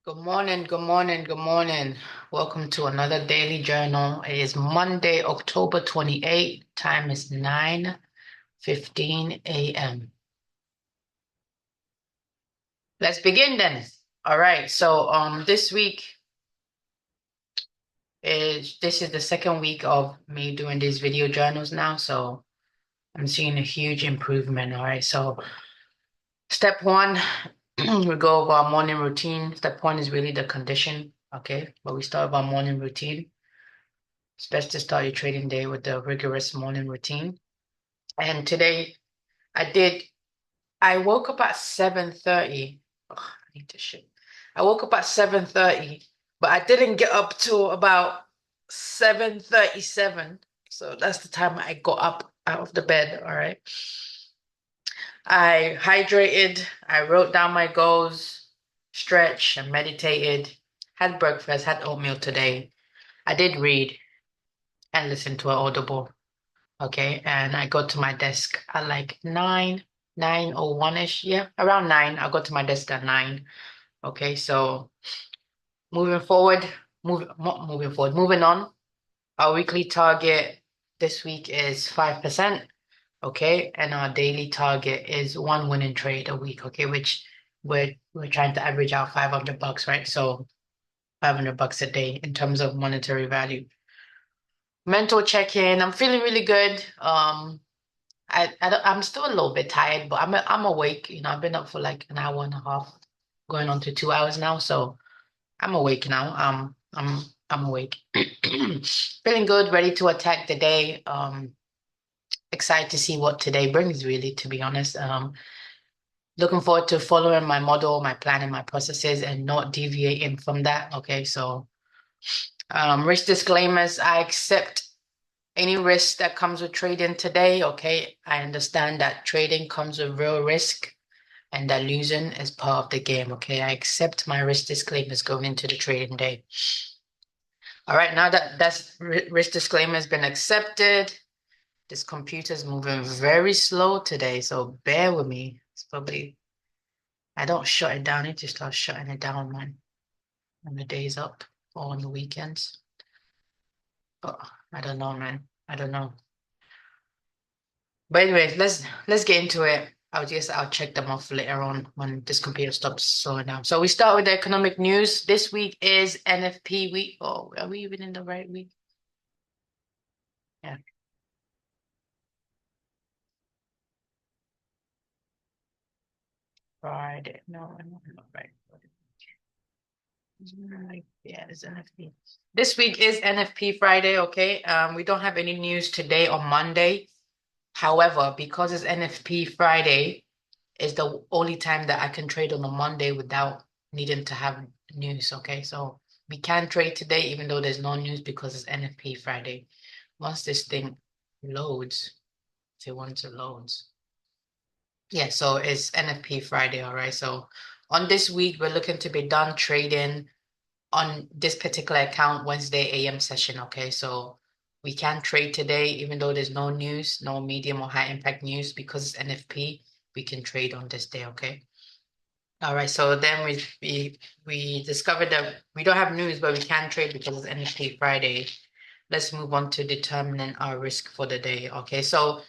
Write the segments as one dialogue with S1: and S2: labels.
S1: Good morning, good morning, good morning. Welcome to another daily journal. It is Monday, October 28th. Time is 9:15 a.m. Let's begin then. All right. This week this is the second week of me doing these video journals now. So I'm seeing a huge improvement. All right. So step one, we go over our morning routine. Step one is really the condition. Okay. But we start with our morning routine. It's best to start your trading day with the rigorous morning routine. And today I did, I woke up at 7:30. Oh, I need to shit. I woke up at 7:30, but I didn't get up till about 7:37. So that's the time I got up out of the bed. All right. I hydrated, I wrote down my goals, stretched and meditated, had breakfast, had oatmeal today. I did read and listen to an audible. Okay, and I go to my desk at like 9:01-ish. Yeah, around 9. I'll go to my desk at 9. Okay, so moving forward, moving forward, moving on. Our weekly target this week is 5%. Okay, and our daily target is one winning trade a week. Okay, which we're trying to average out $500, right? So $500 a day in terms of monetary value. Mental check-in. I'm feeling really good. I'm still a little bit tired, but I'm awake. I've been up for like an hour and a half, going on to 2 hours now. So I'm awake now. I'm awake. Feeling good, ready to attack the day. Excited to see what today brings, really, to be honest. Looking forward to following my model, my plan, and my processes and not deviating from that. Okay, so risk disclaimers. I accept any risk that comes with trading today. Okay, I understand that trading comes with real risk and that losing is part of the game. Okay, I accept my risk disclaimers going into the trading day. All right, now that risk disclaimer has been accepted, this computer's moving very slow today, so bear with me. It's probably I don't shut it down, it just starts shutting it down when the day's up or on the weekends. But I don't know, man. I don't know. But anyways, let's get into it. I'll check them off later on when this computer stops slowing down. So we start with the economic news. This week is NFP week. Oh, are we even in the right week? Yeah, Friday. No, I'm not right. Yeah, it's NFP. This week is NFP Friday, okay? We don't have any news today on Monday. However, because it's NFP Friday, is the only time that I can trade on a Monday without needing to have news. Okay, so we can trade today even though there's no news because it's NFP Friday. Once this thing loads, if it wants to loads. Yeah, so it's NFP Friday, all right. So on this week, we're looking to be done trading on this particular account Wednesday AM session. Okay, so we can trade today even though there's no news, no medium or high impact news because it's NFP. We can trade on this day. Okay. All right, so then we discovered that we don't have news, but we can trade because it's NFP Friday. Let's move on to determining our risk for the day. Okay, so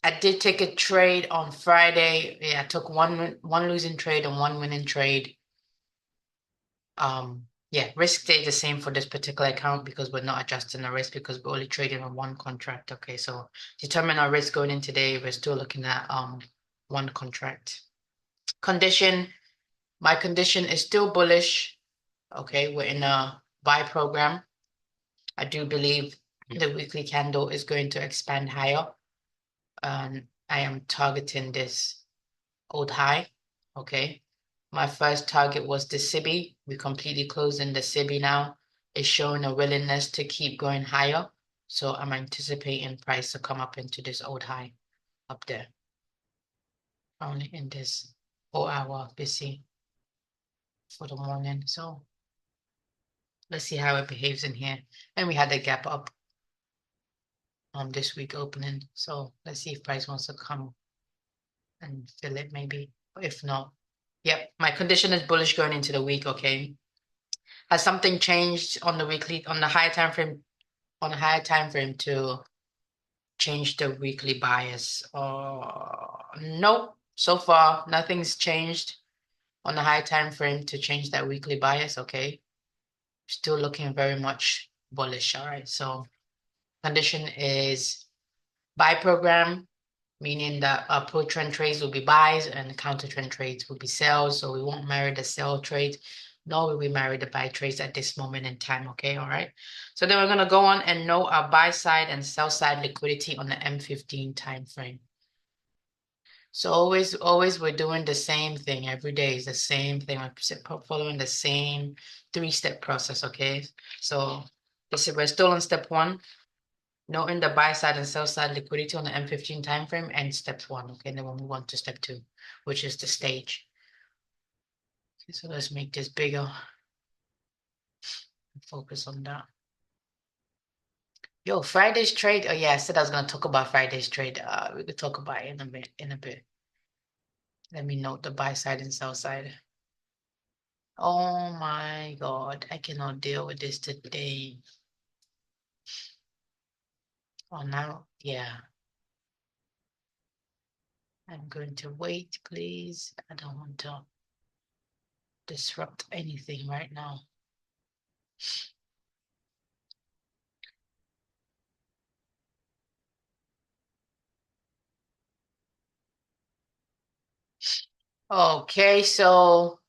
S1: I did take a trade on Friday. Yeah, I took one losing trade and one winning trade. Yeah, risk stayed the same for this particular account because we're not adjusting the risk because we're only trading on one contract. Okay, so determine our risk going in today. We're still looking at one contract. Condition. My condition is still bullish. Okay, we're in a buy program. I do believe the weekly candle is going to expand higher. I am targeting this old high. Okay. My first target was the SIBI. We completely closing the SIBI now. It's showing a willingness to keep going higher. So I'm anticipating price to come up into this old high up there. Only in this 4 hour busy for the morning. So let's see how it behaves in here. And we had a gap up this week opening. So let's see if price wants to come and fill it maybe. If not, Yep, my condition is bullish going into the week, okay? Has something changed on the weekly, on the higher time frame to change the weekly bias? Nope. So far, nothing's changed on the high time frame to change that weekly bias, okay? Still looking very much bullish, all right? So condition is buy program, meaning that our pro trend trades will be buys and counter trend trades will be sells. So we won't marry the sell trades, nor will we marry the buy trades at this moment in time. Okay, all right. So then we're gonna go on and know our buy side and sell side liquidity on the M15 time frame. So always we're doing the same thing every day. Is the same thing. We're following the same three-step process. Okay. So this is we're still on step one. Noting the buy side and sell side liquidity on the M15 time frame and step one. Okay, and then we'll move on to step two, which is the stage. Okay, so let's make this bigger and focus on that. Yo, Friday's trade. Oh yeah, I said I was gonna talk about Friday's trade. We could talk about it in a bit. Let me note the buy side and sell side. Oh my God, I cannot deal with this today. Oh now, yeah. I'm going to wait, please. I don't want to disrupt anything right now. Okay, so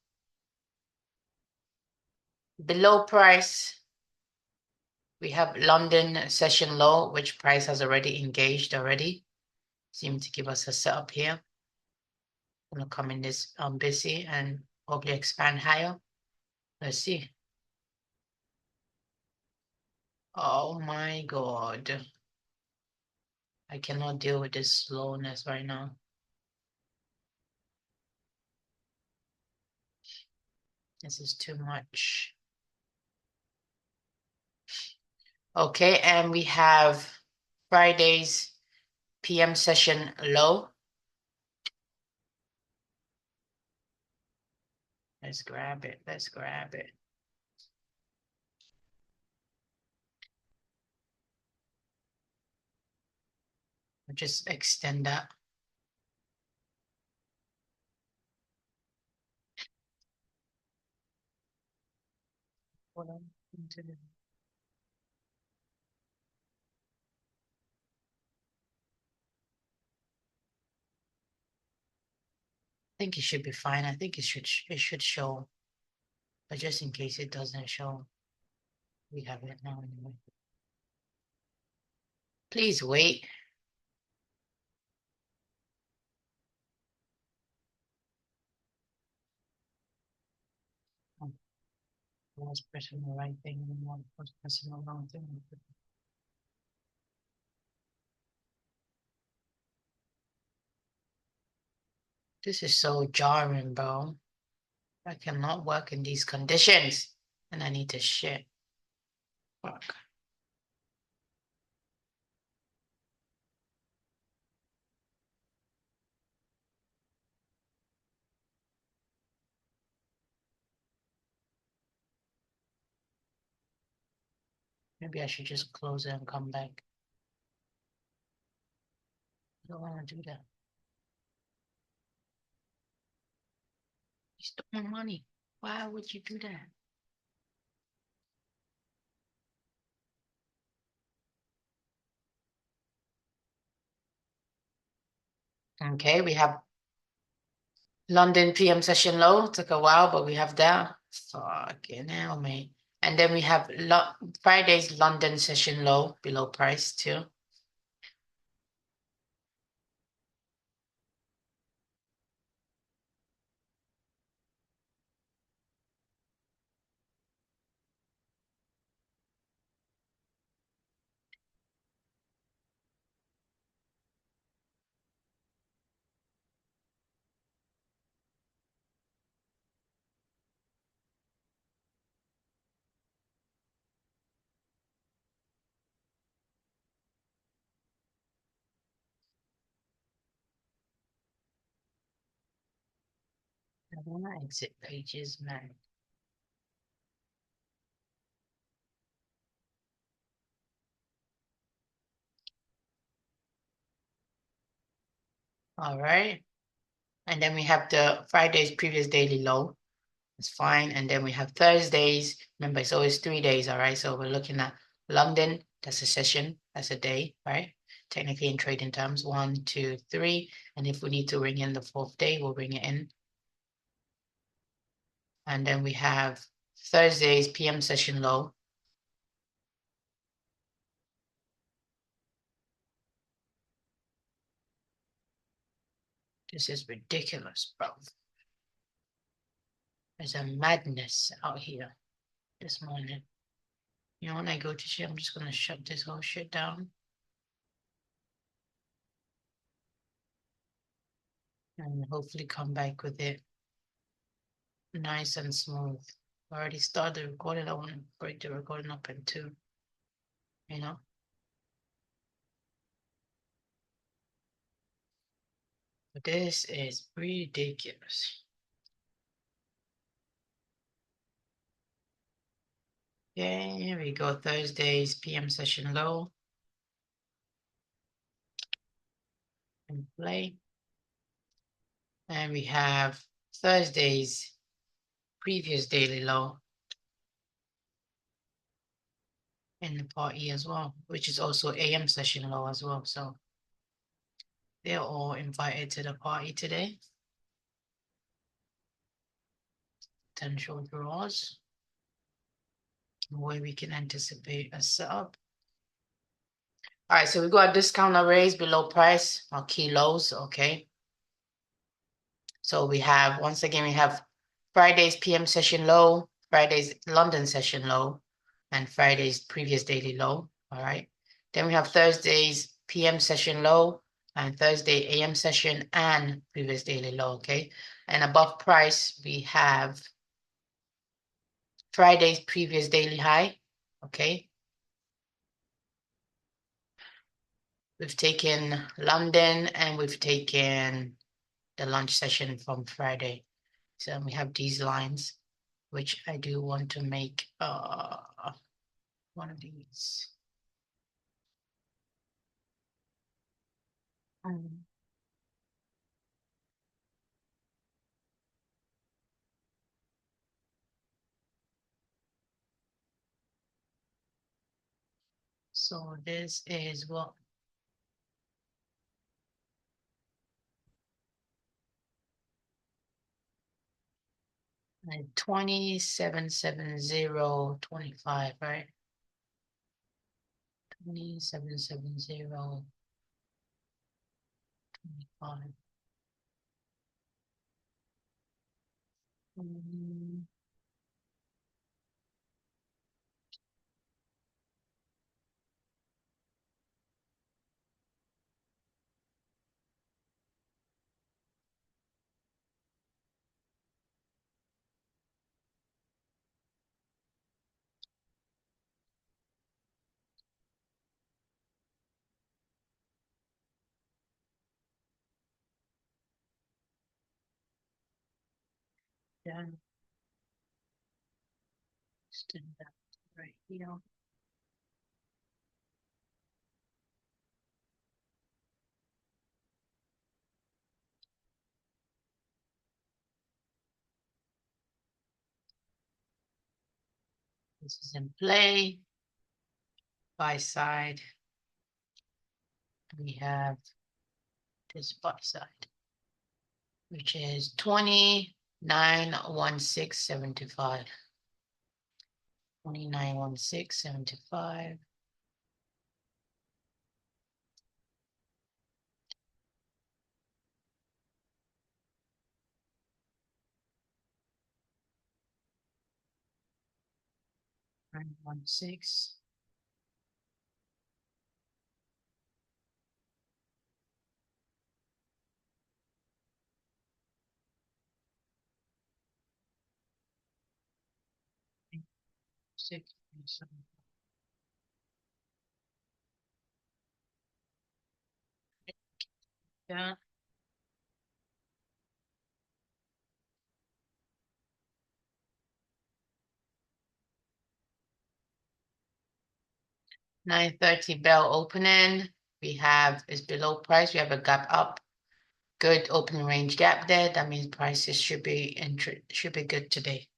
S1: below price, we have London session low, which price has already engaged already. Seem to give us a setup here. I'm gonna come in this busy and probably expand higher. Let's see. Oh my God. I cannot deal with this slowness right now. This is too much. Okay, and we have Friday's PM session low. Let's grab it. Let's grab it. Just extend that. Hold on. I think it should be fine. I think it should show, but just in case it doesn't show, we have it now anyway. Please wait. I was pressing the right thing and I was pressing the wrong thing. This is so jarring, bro. I cannot work in these conditions, and I need to shit. Fuck. Maybe I should just close it and come back. I don't want to do that. You stole my money. Why would you do that? Okay, we have London PM session low. Took a while, but we have that. Fucking hell, mate. And then we have Friday's London session low, below price too. don't want to exit pages, man. All right. And then we have the Friday's previous daily low. It's fine. And then we have Thursdays. Remember, it's always 3 days. All right. So we're looking at London. That's a session. That's a day, right? Technically in trading terms, 1, 2, 3. And if we need to bring in the fourth day, we'll bring it in. And then we have Thursday's PM session low. This is ridiculous, bro. There's a madness out here this morning. You know, when I go to shit, I'm just gonna shut this whole shit down and hopefully come back with it nice and smooth. I already started the recording. I want to break the recording up in two, you know? But this is ridiculous. Okay, here we go. Thursday's PM session low and play. And we have Thursday's previous daily low in the party as well, which is also AM session low as well. So they're all invited to the party today. Potential draws. Where we can anticipate a setup. All right, so we got a discount arrays below price, our key lows, okay? So we have, once again, we have Friday's PM session low, Friday's London session low, and Friday's previous daily low, all right? Then we have Thursday's PM session low, and Thursday AM session and previous daily low, okay? And above price, we have Friday's previous daily high, okay? We've taken London and we've taken the lunch session from Friday. So we have these lines, which I do want to make one of these. So this is what 277025, right? 277025. Mm, 10, stand up right here. This is in play. Buy side. We have this buy side, which is 291675. 291675. Nine one six. Six, seven. Yeah. 9:30 bell opening. We have is below price. We have a gap up. Good opening range gap there. That means prices should be good today.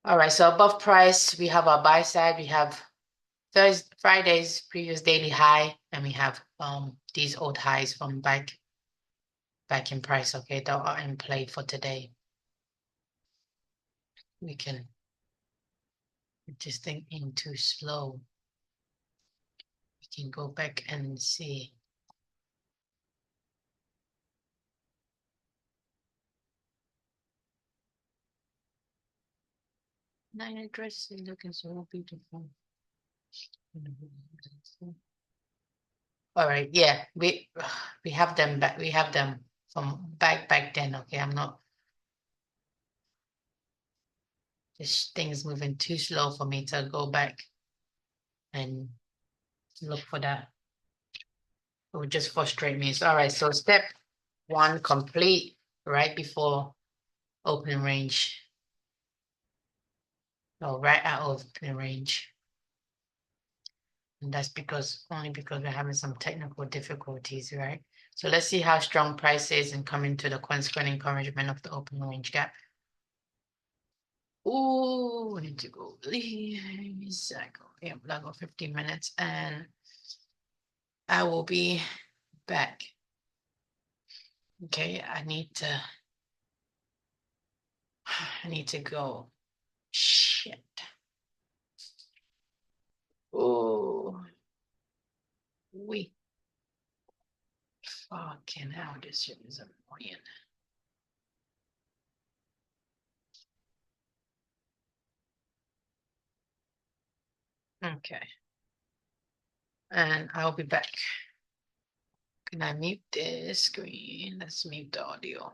S1: All right, so above price, we have our buy side. We have Friday's previous daily high, and we have these old highs from back in price. Okay, that are in play for today. We can just think in too slow. We can go back and see. Nine dress is looking so beautiful. All right, yeah, we have them back. We have them from back then. Okay, I'm not. This thing is moving too slow for me to go back and look for that. It would just frustrate me. So, all right, so step one complete right before opening range. Oh, right at opening range. And that's only because we're having some technical difficulties, right? So let's see how strong price is and come into the consequent encouragement of the open range gap. Oh, I need to go. Cycle. Yeah, I'll go 15 minutes and I will be back. Okay, I need to go. Shit. Oh, we fucking hell, this shit is annoying. Okay. And I'll be back. Can I mute this screen? Let's mute the audio.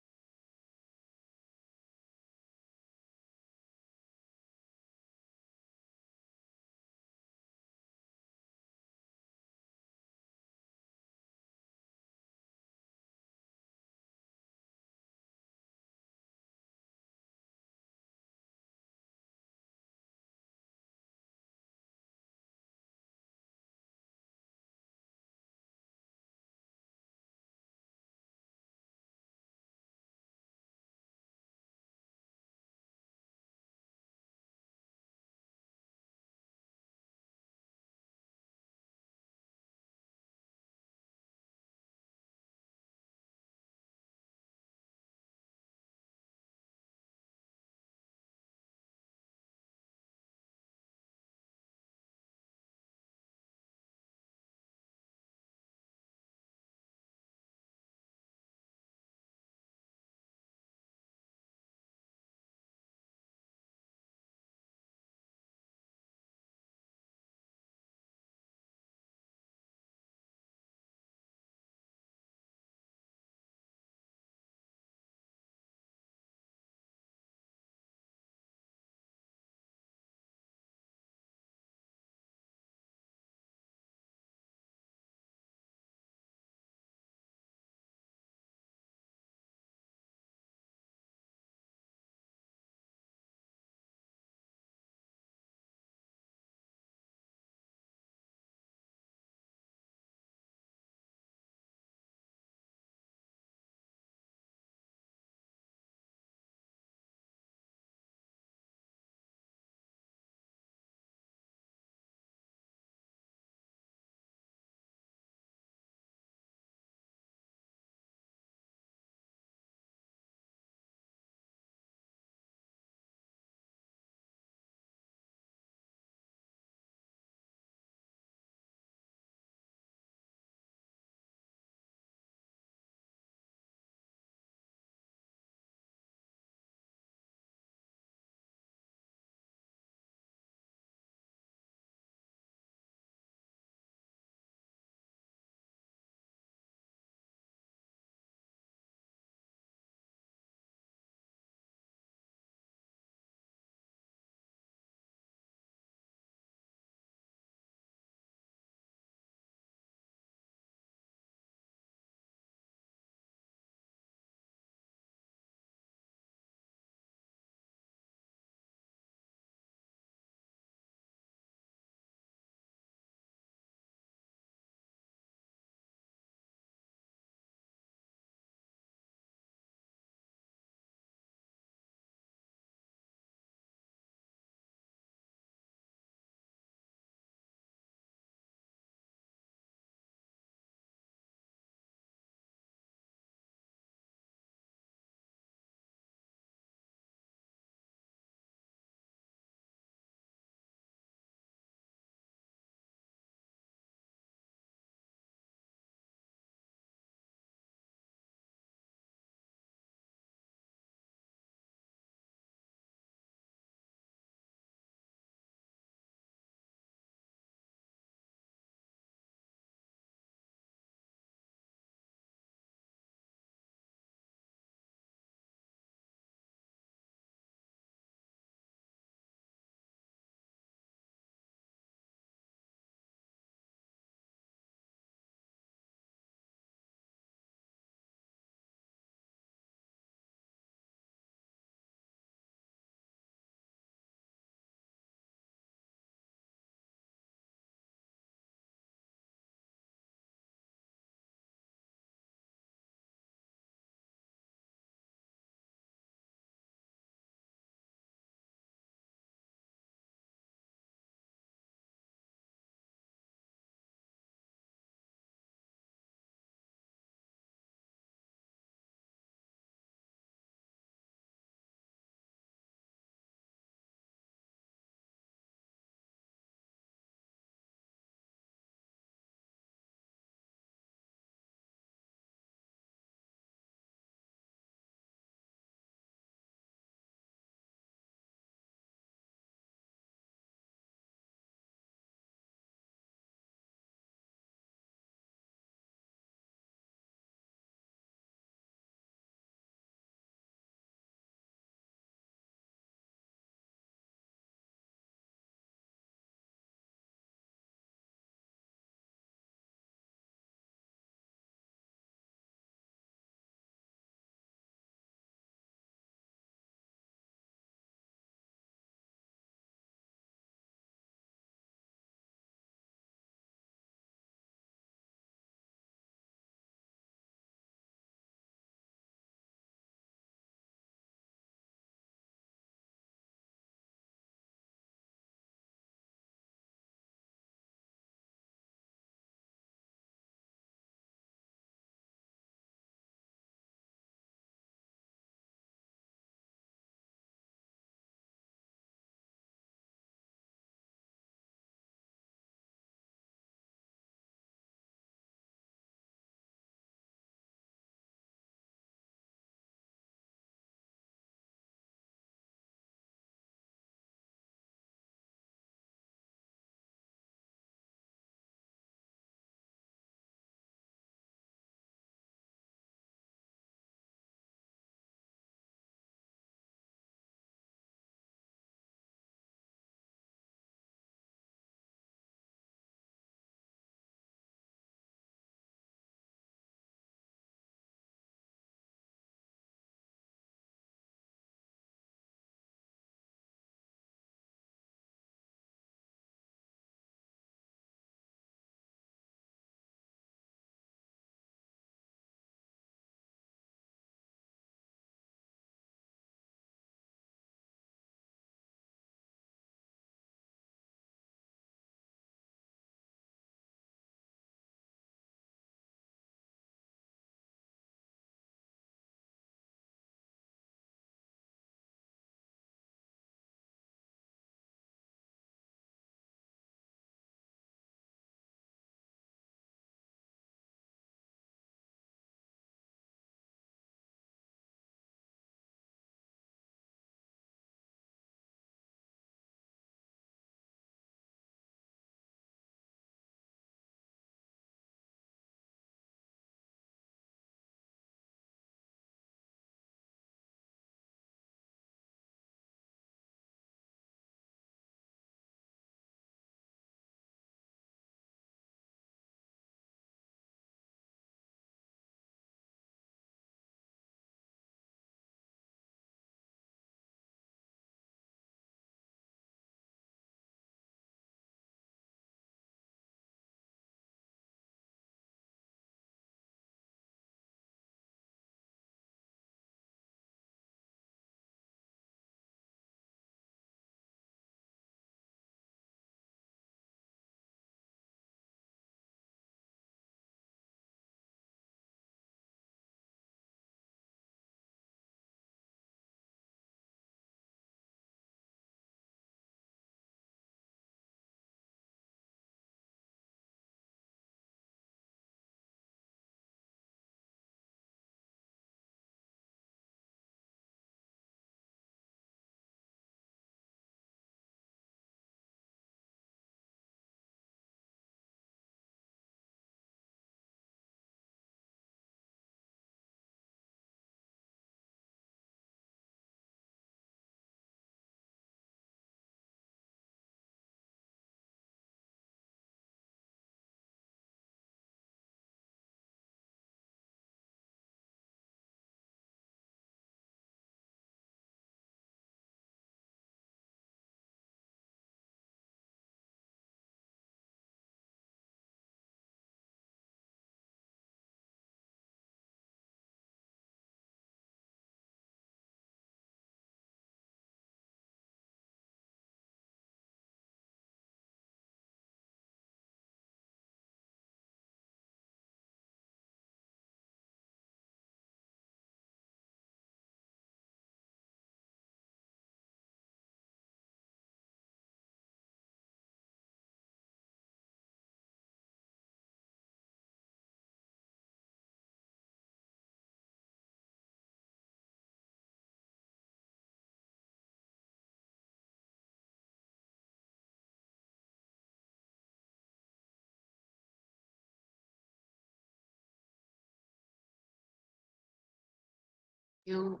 S1: You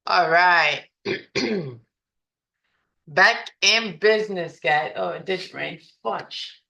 S1: all right. Back in business, guys. Oh, this range bunch.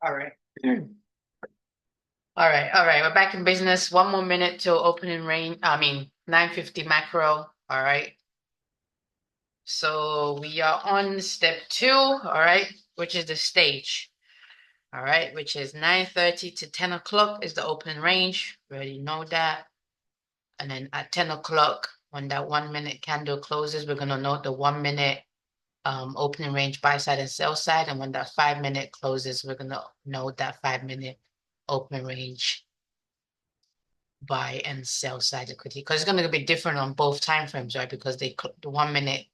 S1: All right. All right. We're back in business. One more minute till opening range. I mean, 9:50 macro. All right. So we are on step two, all right, which is the stage. All right, which is 9:30 to 10 o'clock is the opening range. We already know that. And then at 10 o'clock, when that 1 minute candle closes, we're gonna note the 1 minute opening range buy side and sell side. And when that 5 minute closes, we're gonna note that 5 minute opening range buy and sell side equity, because it's going to be different on both time frames, right? Because the 1 minute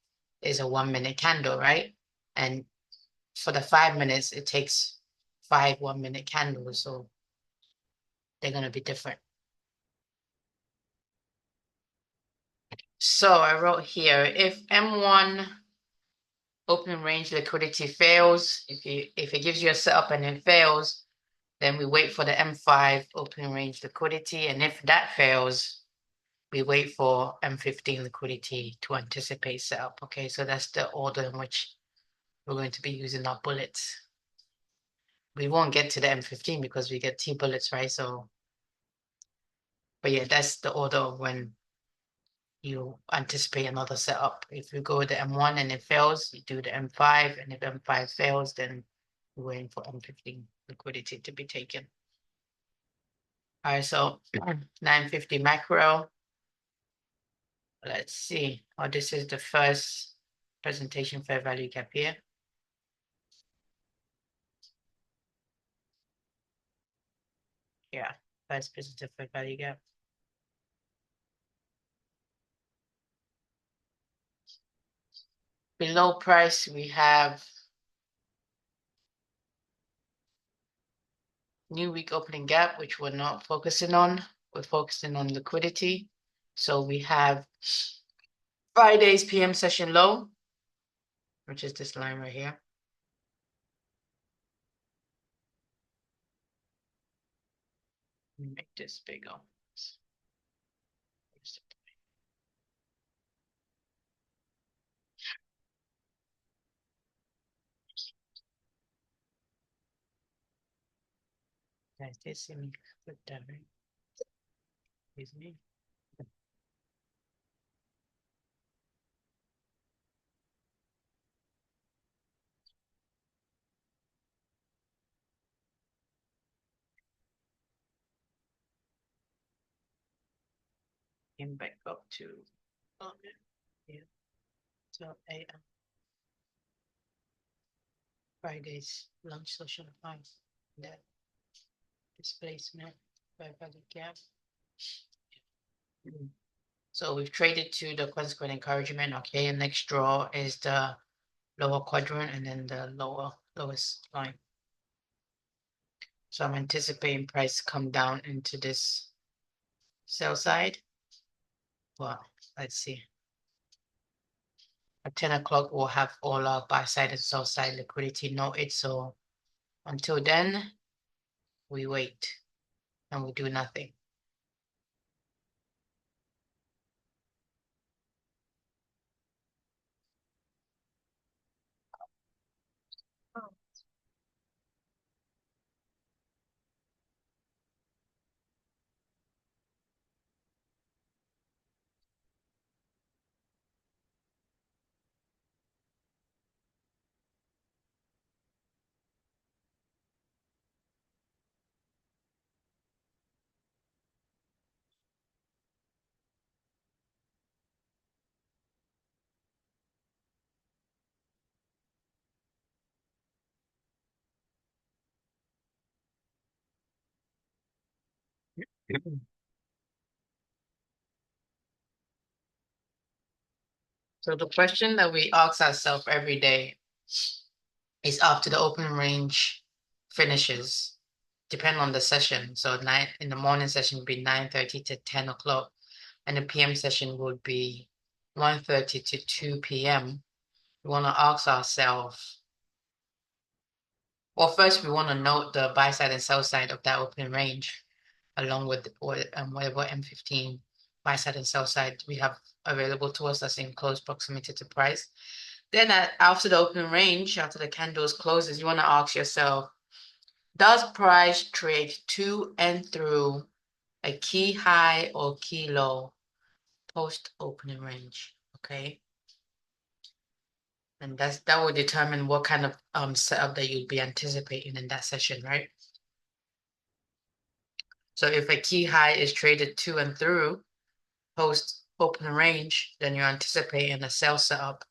S1: is a 1 minute candle, right? And for the 5 minutes, it takes five 1 minute candles, so they're going to be different. So I wrote here, if M1 opening range liquidity fails, if it gives you a setup and it fails, then we wait for the M5 opening range liquidity, and if that fails, we wait for M15 liquidity to anticipate setup. Okay, so that's the order in which we're going to be using our bullets. We won't get to the M15 because we get T bullets, right? So, but yeah, that's the order of when you anticipate another setup. If you go with the M1 and it fails, you do the M5, and if M5 fails, then we're waiting for M15 liquidity to be taken. All right, so 950 macro. Let's see. Oh, this is the first presentation fair value gap here. Yeah, first presentation fair value gap. Below price, we have new week opening gap, which we're not focusing on. We're focusing on liquidity. So we have Friday's PM session low, which is this line right here. Make this bigger. Guys, this see me put that right. Excuse me. Came back up to yeah. So AM Friday's lunch social high. That displacement by value gap. So we've traded to the consequent encouragement. Okay, and next draw is the lower quadrant and then the lowest line. So I'm anticipating price come down into this sell side. Well, let's see. At 10 o'clock, we'll have all our buy side and sell side liquidity noted. So until then, we wait and we do nothing. So the question that we ask ourselves every day is after the open range finishes, depending on the session. So nine in the morning session would be 9:30 to 10 o'clock, and the PM session would be 1:30 to 2 p.m. We want to ask ourselves, well, first we want to note the buy side and sell side of that open range, along with whatever M15 buy side and sell side we have available to us that's in close proximity to price. Then after the open range, after the candles closes, you want to ask yourself, does price trade to and through a key high or key low post opening range? Okay. And that will determine what kind of setup that you'd be anticipating in that session, right? So if a key high is traded to and through post open range, then you're anticipating a sell setup.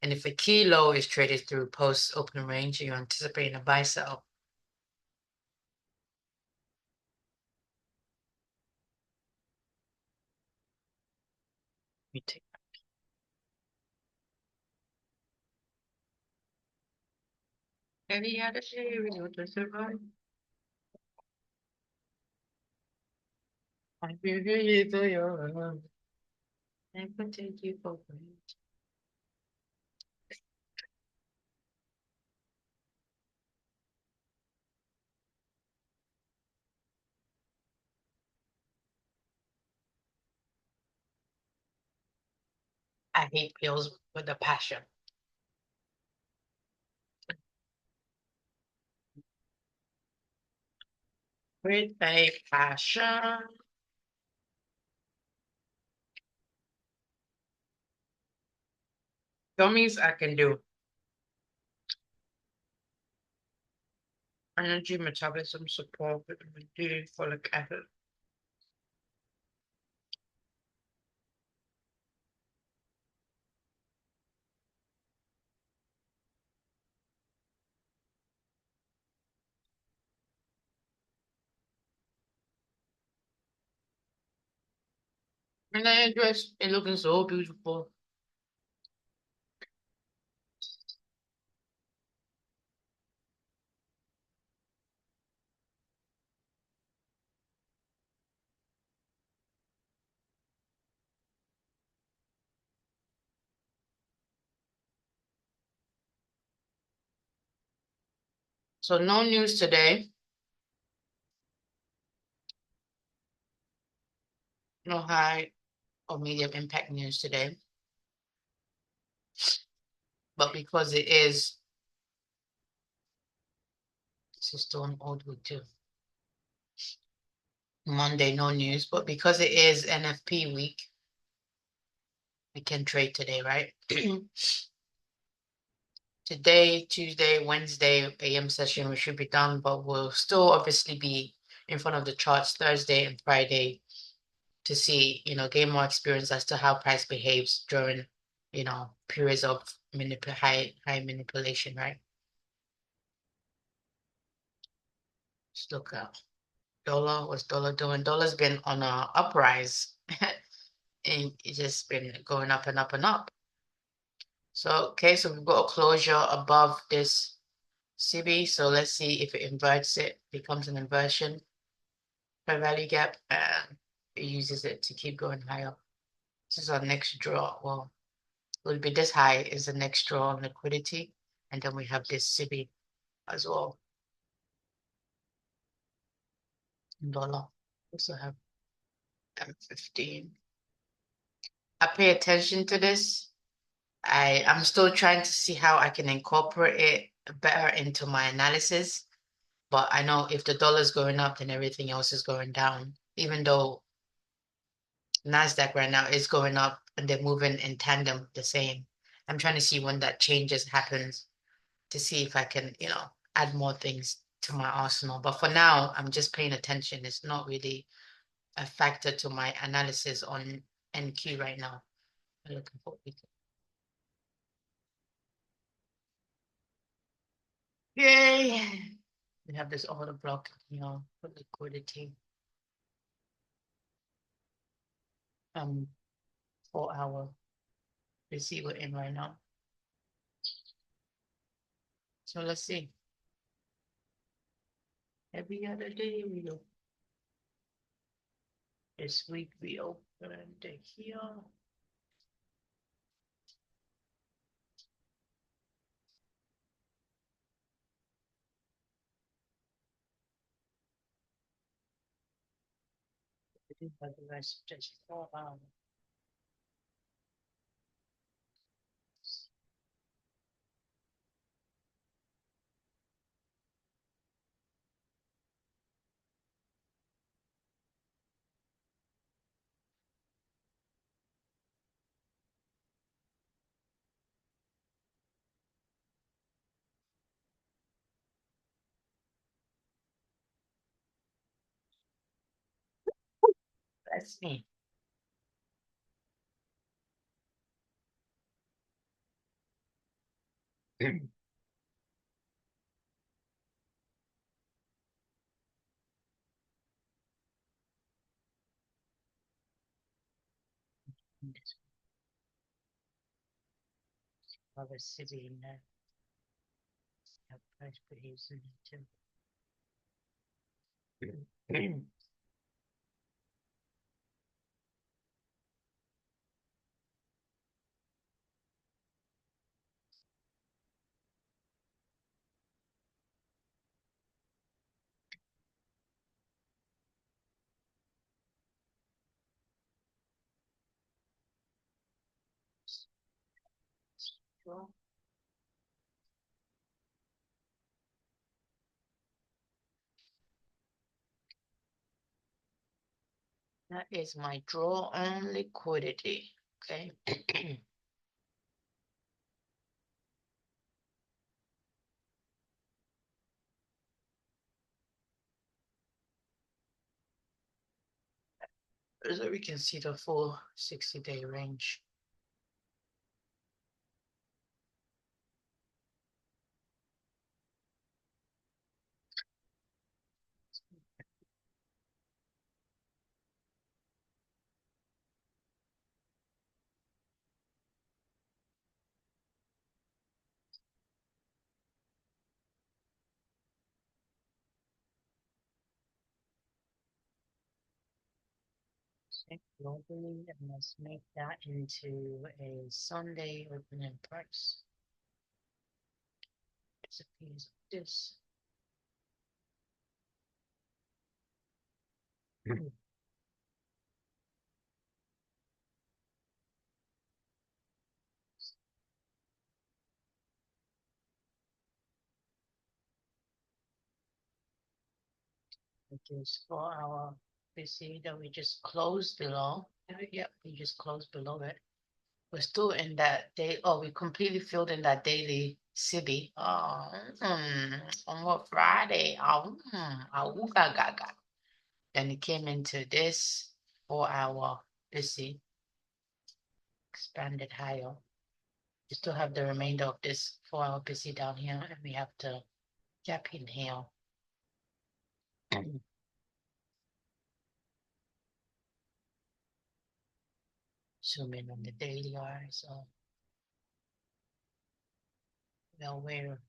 S1: And if a key low is traded through post open range, you're anticipating a buy sell. Let me take any other share to survive. I feel you to your love. I could take you for granted. I hate pills with a passion. With a passion. Gummies I can do. Energy metabolism support, vitamin D, folic acid. And I dress it looking so beautiful. So no news today, no high or medium impact news today. But because it is, this is still an old week too. Monday, no news. But because it is NFP week, we can trade today, right? Today, Tuesday, Wednesday, AM session, we should be done, but we'll still obviously be in front of the charts Thursday and Friday to see, gain more experience as to how price behaves during, periods of high manipulation, right? Just look at dollar. What's dollar doing? Dollar's been on a uprise, and it's just been going up and up and up. So, okay, so we've got a closure above this CB. So let's see if it inverts it, becomes an inversion fair value gap, and it uses it to keep going higher. This is our next draw. Well, it will be this high is the next draw on liquidity, and then we have this CB as well. Dollar. Also have M15. I pay attention to this. I'm still trying to see how I can incorporate it better into my analysis. But I know if the dollar's going up, then everything else is going down. Even though Nasdaq right now is going up and they're moving in tandem the same. I'm trying to see when that changes happens to see if I can, add more things to my arsenal. But for now, I'm just paying attention. It's not really a factor to my analysis on NQ right now. I'm looking for weekly. Yay! We have this order block, for liquidity. um 4 hour busy we're in right now. So let's see. Every other day we open. This week we opened here. But the rest just 4 hours. That's me. This other city in there. Have price producing it too. Well, that is my draw on liquidity. Okay. So we can see the full 60-day range. Okay, globally, and let's make that into a Sunday opening price. It's a piece of this. It is for our PC that we just closed below. Yep, we just closed below it. We're still in that day. Oh, we completely filled in that daily CB. Oh, on what Friday? Oh, ooga gaga. Then it came into this 4 hour busy, expanded higher. We still have the remainder of this 4 hour busy down here, and we have to gap in here. Zoom in on the daily RSI. Well, where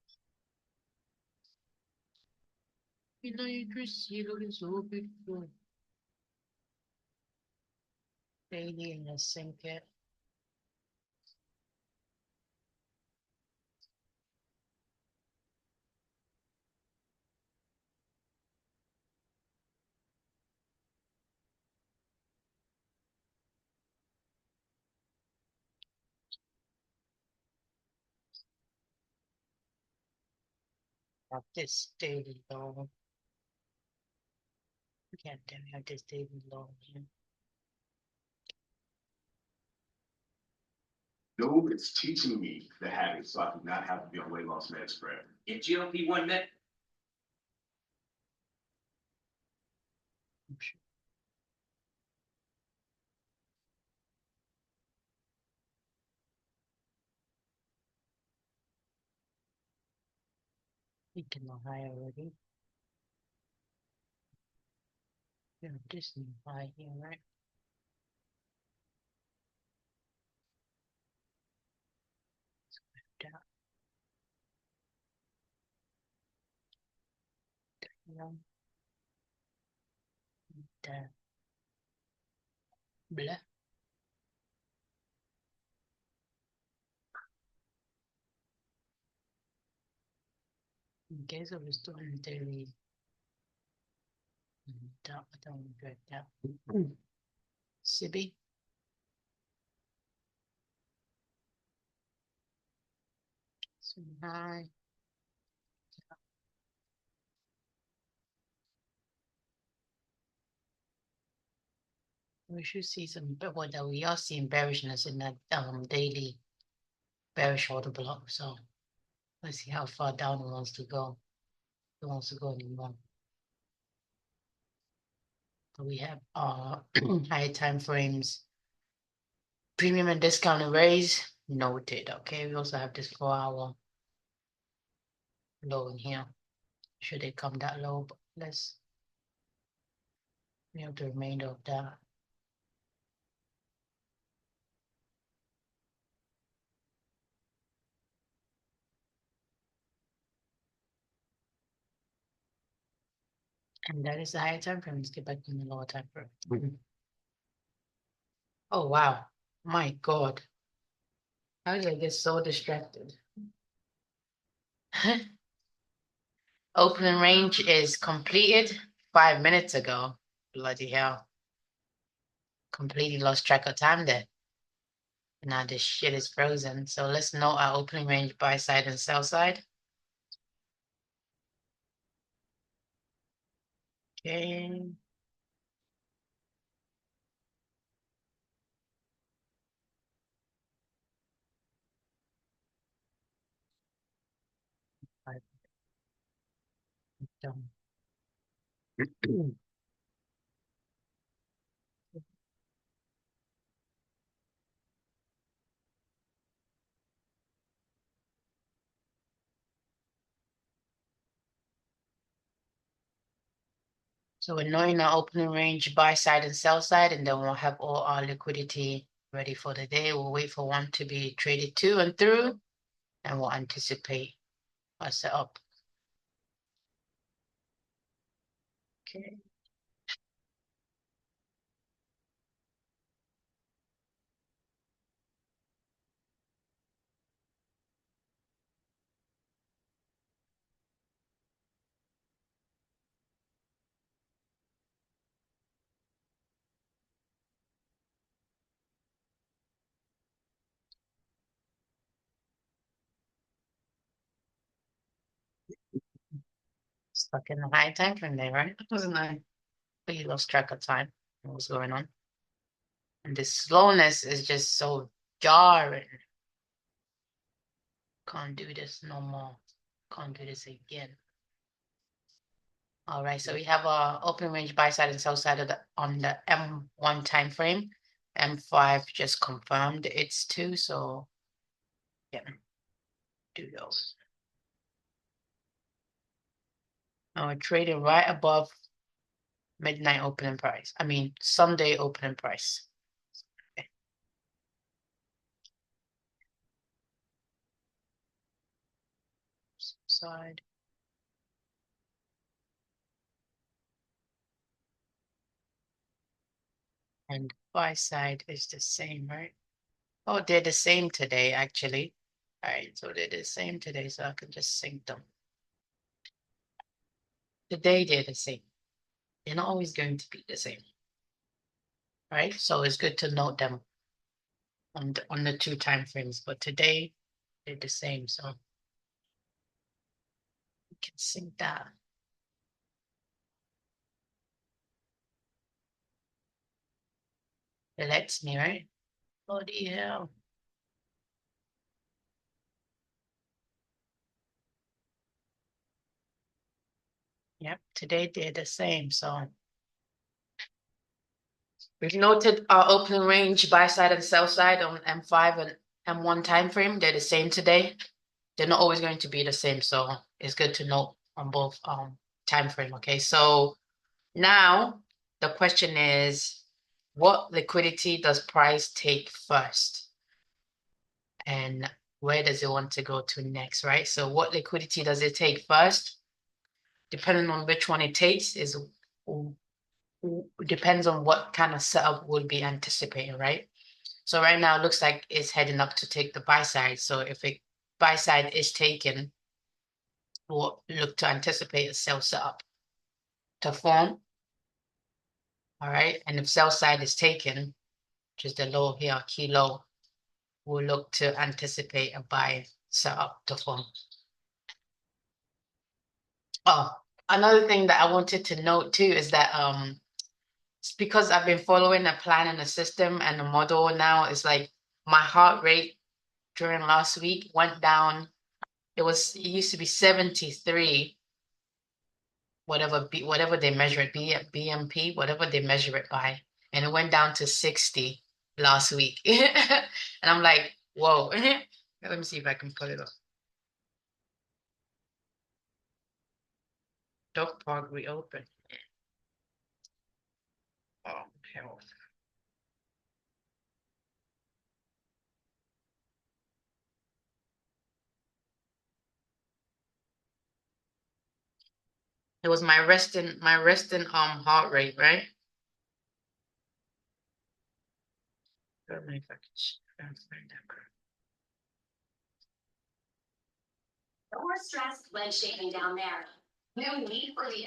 S1: so beautiful. Daily in a sync it. Have this daily low. Can't tell me have this daily low here.
S2: No, it's teaching me the habits so I do not have to be on weight loss meds forever. Get GLP-1 med.
S1: I'm sure. We can know high already. Yeah, this new high here, right? Yeah. The blah. Okay, so we're still in daily. I don't regret that. Sibi. So nine. We should see some, but what we are seeing bearishness in that daily bearish order block. So let's see how far down it wants to go. It wants to go anymore. So we have high time frames, premium and discount arrays noted. Okay, we also have this 4-hour low in here. Should it come that low? But let's have the remainder of that. And that is the higher time frame. Let's get back to the lower time frame. Oh wow, my God. How did I get so distracted? Opening range is completed 5 minutes ago. Bloody hell. Completely lost track of time there. Now this shit is frozen. So let's note our opening range buy side and sell side. Okay. Done. So we're knowing our opening range buy side and sell side, and then we'll have all our liquidity ready for the day. We'll wait for one to be traded to and through, and we'll anticipate our setup. Okay. Stuck in the high time frame there, right? Wasn't I? Really lost track of time. What was going on? And this slowness is just so jarring. Can't do this no more. Can't do this again. All right, so we have a open range buy side and sell side of on the M1 time frame. M5 just confirmed it's 2, so yeah, do those. Now we're trading right above midnight opening price. I mean Sunday opening price. Okay. Side. And buy side is the same, right? Oh, they're the same today, actually. All right, so they're the same today, so I can just sync them. Today they're the same. They're not always going to be the same, right? So it's good to note them on the 2 time frames. But today they're the same, so we can sync that. It lets me, right? Bloody hell. Yep, today they're the same, so we've noted our opening range buy side and sell side on M5 and M1 time frame. They're the same today. They're not always going to be the same, so it's good to note on both time frame. Okay, so now the question is, what liquidity does price take first, and where does it want to go to next, right? So what liquidity does it take first? depending on which one it takes, is depends on what kind of setup we'll be anticipating, right? So right now it looks like it's heading up to take the buy side. So if a buy side is taken, we'll look to anticipate a sell setup to form. All right. And if sell side is taken, which is the low here, key low, we'll look to anticipate a buy setup to form. Oh, another thing that I wanted to note too is that it's because I've been following a plan and a system and a model now. It's like my heart rate during last week went down. It used to be 73, whatever they measure it, BMP, whatever they measure it by, and it went down to 60 last week. And I'm like, whoa. Let me see if I can pull it up. Dog park reopened. Oh, hell. It was my resting heart rate, right? I don't know if I can find that.
S3: No more stressed leg shaving down there. No need for the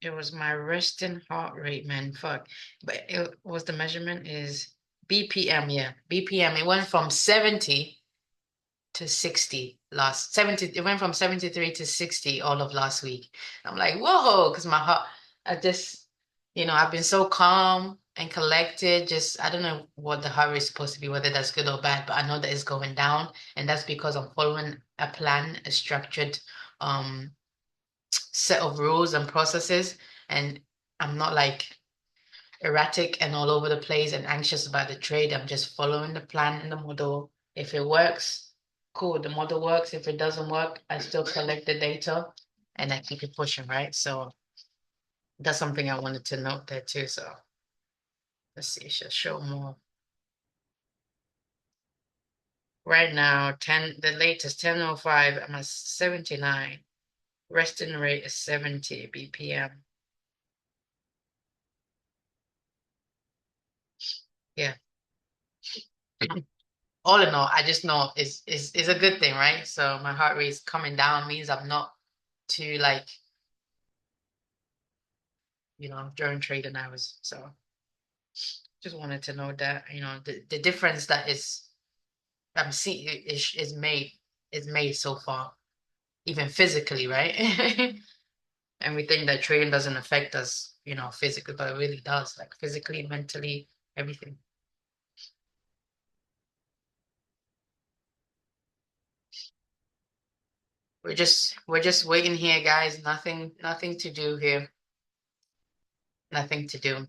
S1: It was my resting heart rate, man. Fuck. But it was the measurement is BPM, yeah. BPM. It went from 70 to 60 last 70. It went from 73 to 60 all of last week. I'm like, whoa, because my heart, I just, I've been so calm and collected. Just I don't know what the heart rate is supposed to be, whether that's good or bad, but I know that it's going down, and that's because I'm following a plan, a structured um set of rules and processes, and I'm not like erratic and all over the place and anxious about the trade. I'm just following the plan and the model. If it works, cool, the model works. If it doesn't work, I still collect the data and I keep it pushing, right? So that's something I wanted to note there too. So let's see, it should show more. Right now, the latest 10:05, I'm at 79. Resting rate is 70 BPM. Yeah. All in all, I just know it's a good thing, right? So my heart rate is coming down means I'm not too like, during trading hours. So just wanted to know that, the difference that I'm seeing is made so far, even physically, right? And we think that trading doesn't affect us, physically, but it really does, like physically, mentally, everything. We're just waiting here, guys. Nothing to do here. Nothing to do.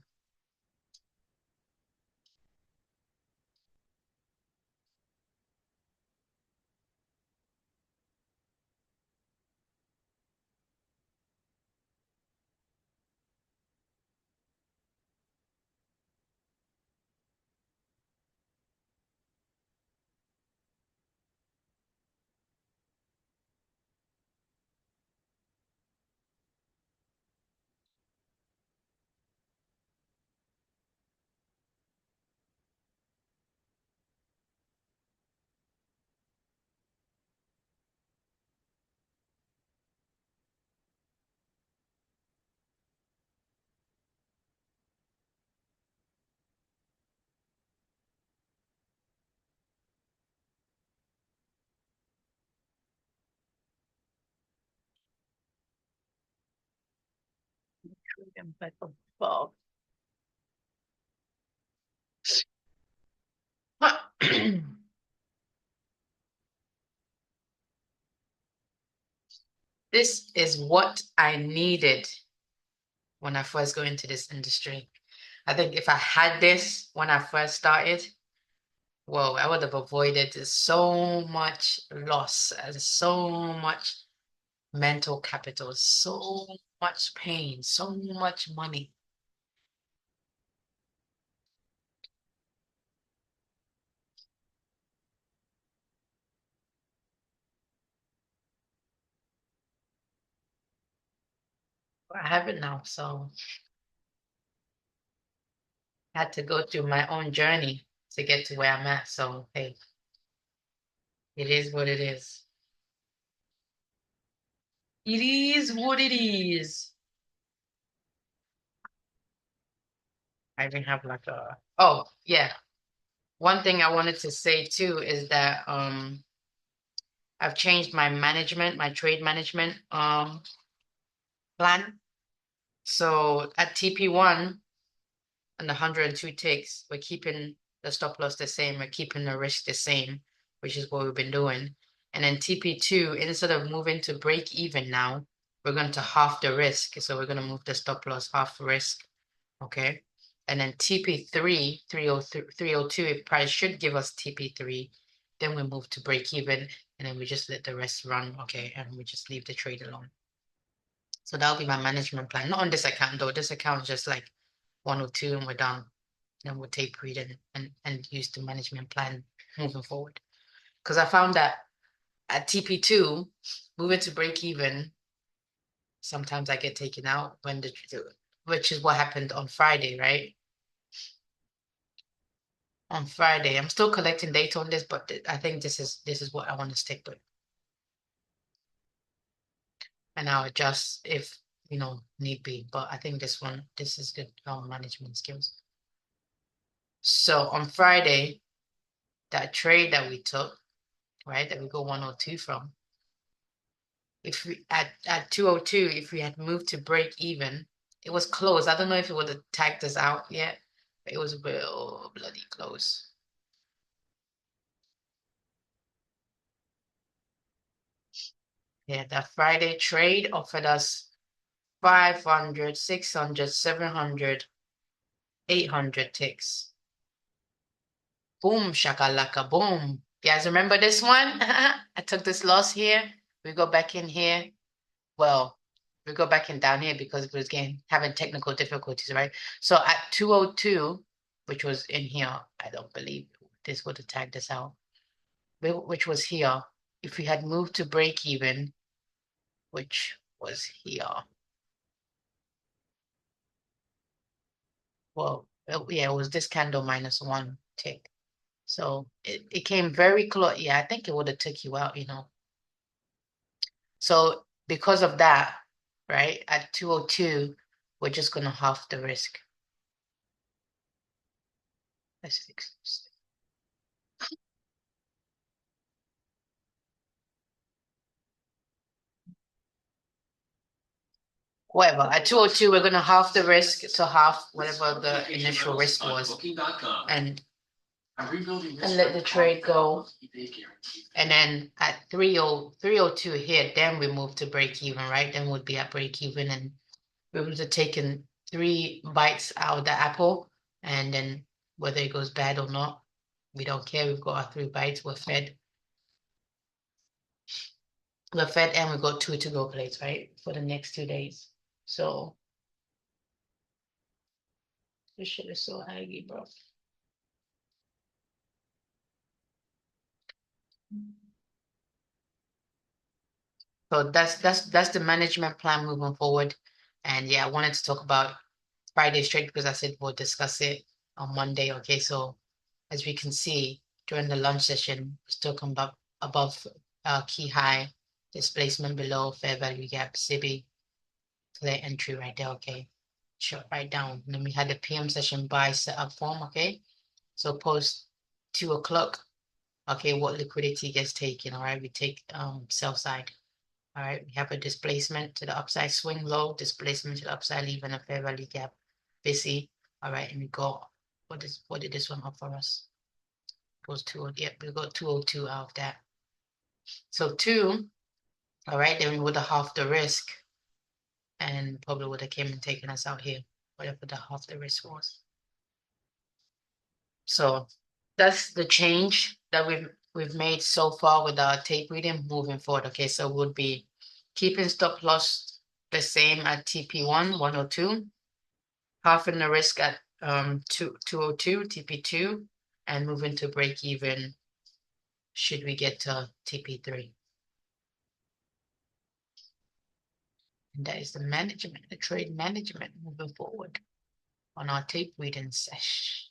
S1: This is what I needed when I first got into this industry. I think if I had this when I first started, whoa, I would have avoided so much loss and so much mental capital, so much pain, so much money. I have it now, so I had to go through my own journey to get to where I'm at. So hey, it is what it is. It is what it is. I even have like a oh yeah. One thing I wanted to say too is that I've changed my management, my trade management plan. So at TP1 and the 102 ticks, we're keeping the stop loss the same, we're keeping the risk the same, which is what we've been doing. And then TP2, instead of moving to break even now, we're going to half the risk. So we're going to move the stop loss half risk. Okay. And then TP3, 302, it probably should give us TP3. Then we move to break even and then we just let the rest run. Okay. And we just leave the trade alone. So that'll be my management plan. Not on this account though. This account is just like 102 and we're done. Then we'll tape read and use the management plan moving forward. Because I found that at TP2, moving to break even, sometimes I get taken out when which is what happened on Friday, right? On Friday, I'm still collecting data on this, but I think this is what I want to stick with. And I'll adjust if need be. But I think this is good management skills. So on Friday, that trade that we took, right, that we go 102 from, if we at 202, if we had moved to break even, it was close. I don't know if it would have tagged us out yet, but it was real bloody close. Yeah, that Friday trade offered us 500, 600, 700, 800 ticks. Boom, shakalaka, boom. You guys remember this one? I took this loss here. We go back in here. Well, we go back in down here because it was having technical difficulties, right? So at 202, which was in here, I don't believe this would have tagged us out, which was here. If we had moved to break even, which was here. Well, yeah, it was this candle minus 1 tick. So it came very close. Yeah, I think it would have took you out, So because of that, right, at 202, we're just going to half the risk. Let's fix this. Whatever. At 202, we're going to half the risk to half whatever the initial risk was. And let the trade go. And then at 302 here, then we move to break even, right? Then we'll be at break even and we would have taken 3 bites out of the apple. And then whether it goes bad or not, we don't care. We've got our 3 bites. We're fed. We're fed and we got 2 to-go plates, right? For the next 2 days. So this shit is so aggy, bro. So that's the management plan moving forward. And yeah, I wanted to talk about Friday straight because I said we'll discuss it on Monday. Okay, so as we can see during the lunch session, we're still come up above key high, displacement below, fair value gap, SIBI, clear entry right there. Okay, shut right down. And then we had the PM session buy setup form. Okay, so post 2 o'clock. Okay, what liquidity gets taken? All right, we take sell side. All right, we have a displacement to the upside, swing low, displacement to the upside, leaving a fair value gap, busy. All right, and we got what did this one offer us? It was 2. Yep, we got 202 out of that. So 2, all right, then we would have half the risk, and probably would have came and taken us out here, whatever the half the risk was. So that's the change that we've made so far with our tape reading moving forward. Okay, so we'll be keeping stop loss the same at TP1 102, halving the risk at 202 TP2, and moving to break even should we get to TP3. And that is the management, the trade management moving forward on our tape reading sesh.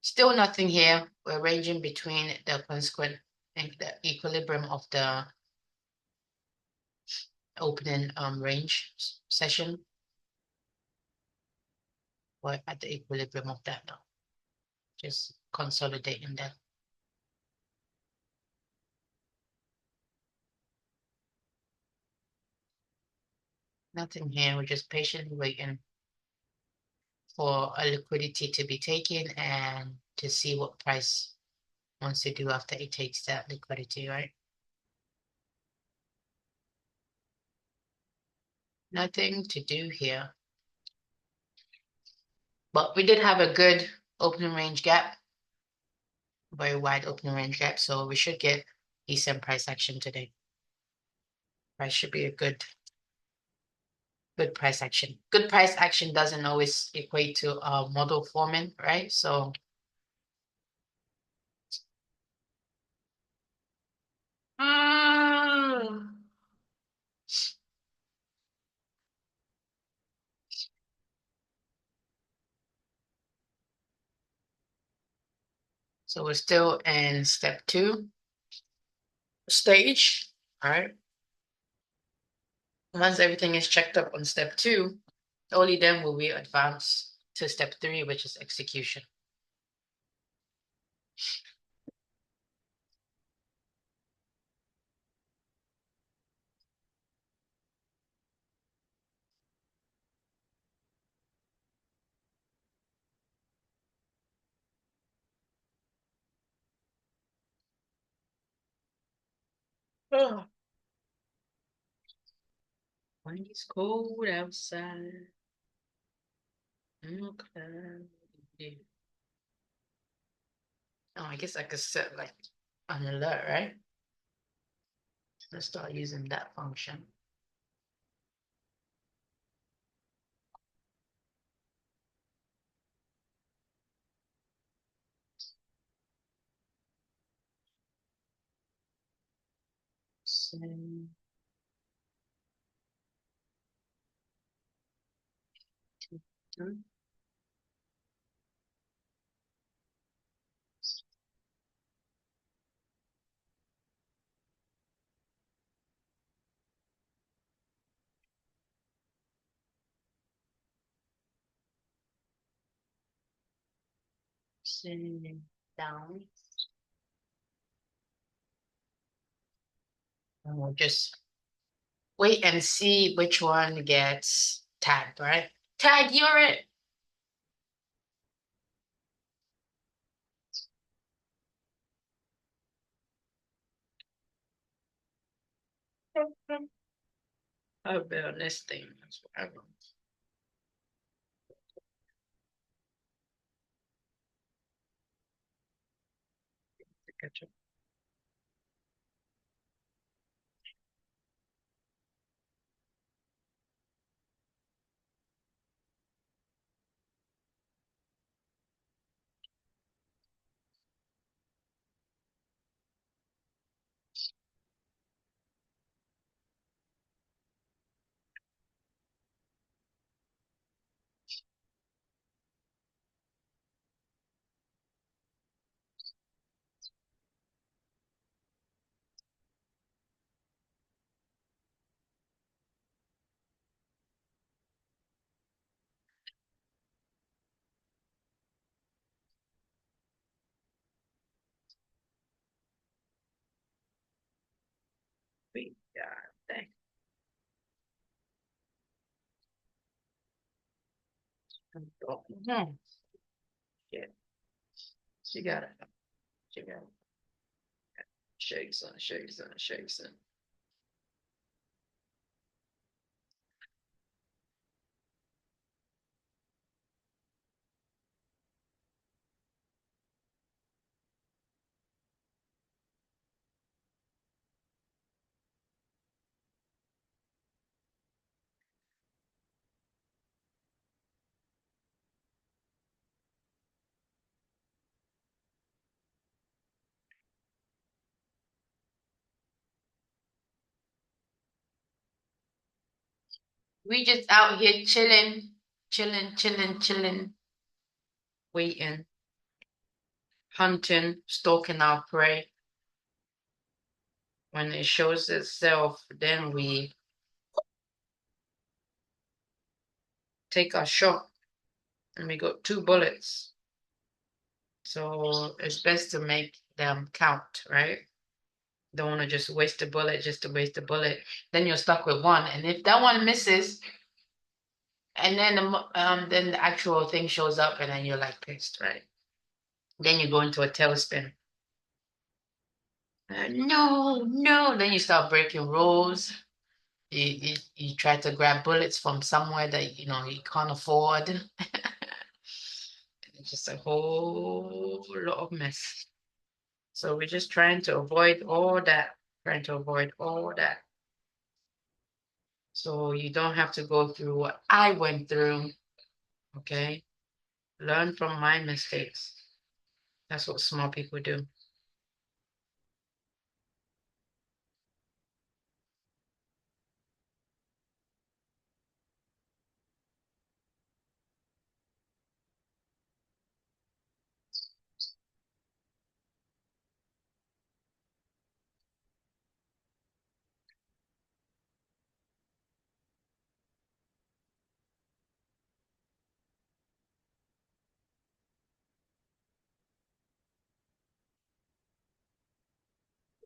S1: Still nothing here. We're ranging between the consequent and the equilibrium of the opening range session. We're at the equilibrium of that now. Just consolidating that. Nothing here. We're just patiently waiting for a liquidity to be taken and to see what price wants to do after it takes that liquidity, right? Nothing to do here. But we did have a good opening range gap, very wide opening range gap, so we should get decent price action today. Price should be a good price action. Good price action doesn't always equate to model forming, right? So so we're still in step 2 stage, all right? Once everything is checked up on step 2, only then will we advance to step 3, which is execution. Oh, when it's cold outside. Okay. Oh, I guess I could set like an alert, right? Let's start using that function. Send to send down. And we'll just wait and see which one gets tagged, right? Tag, you're it. I've been on this thing. That's what I want. To catch up. We got that. Mhm. Yeah, she got it. She got it. Shakes on, shakes on, shakes on. We just out here chilling, waiting, hunting, stalking our prey. When it shows itself, then we take our shot and we got 2 bullets. So it's best to make them count, right? Don't want to just waste a bullet just to waste a bullet. Then you're stuck with one. And if that one misses, and then the actual thing shows up and then you're like pissed, right? Then you go into a tailspin. No, no. Then you start breaking rules. You try to grab bullets from somewhere that you can't afford. It's just a whole lot of mess. So we're just trying to avoid all that, trying to avoid all that. So you don't have to go through what I went through. Okay. Learn from my mistakes. That's what small people do.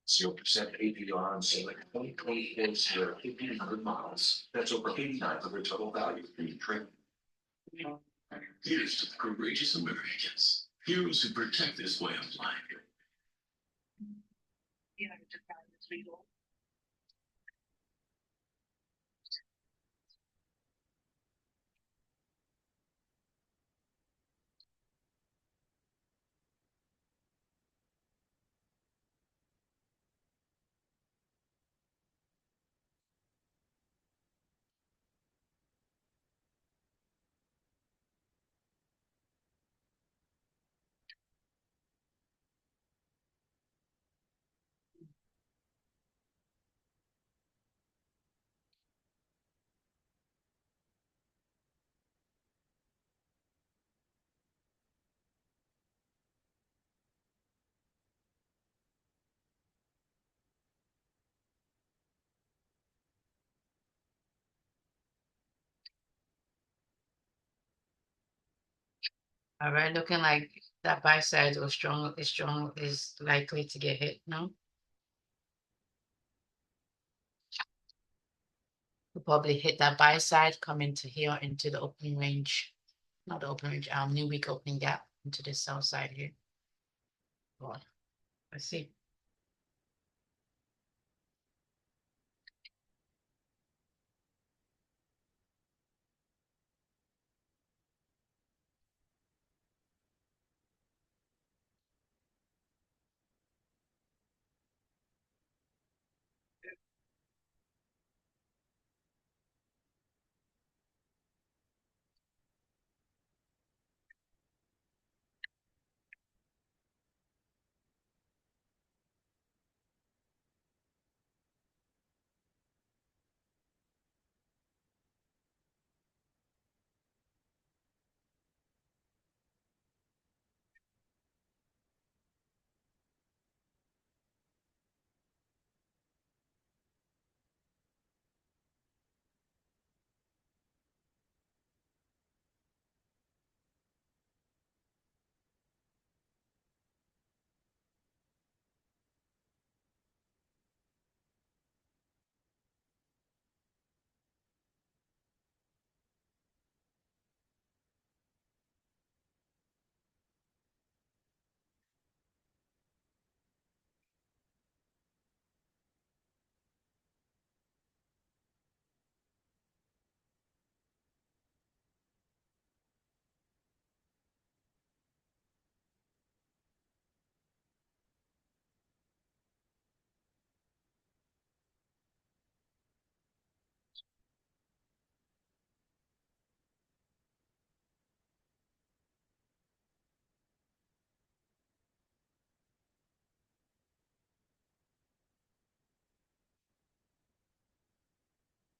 S2: Zero percent APR on select 2024 Sierra 1,500 miles. That's over 8,900 total value for your trip. Here's to the courageous Americans, heroes who protect this way of life.
S1: All right, looking like that buy side was strong, is likely to get hit, no? We'll probably hit that buy side, come into here into the opening range. Not the opening range, new week opening gap into the sell side here. Well, let's see.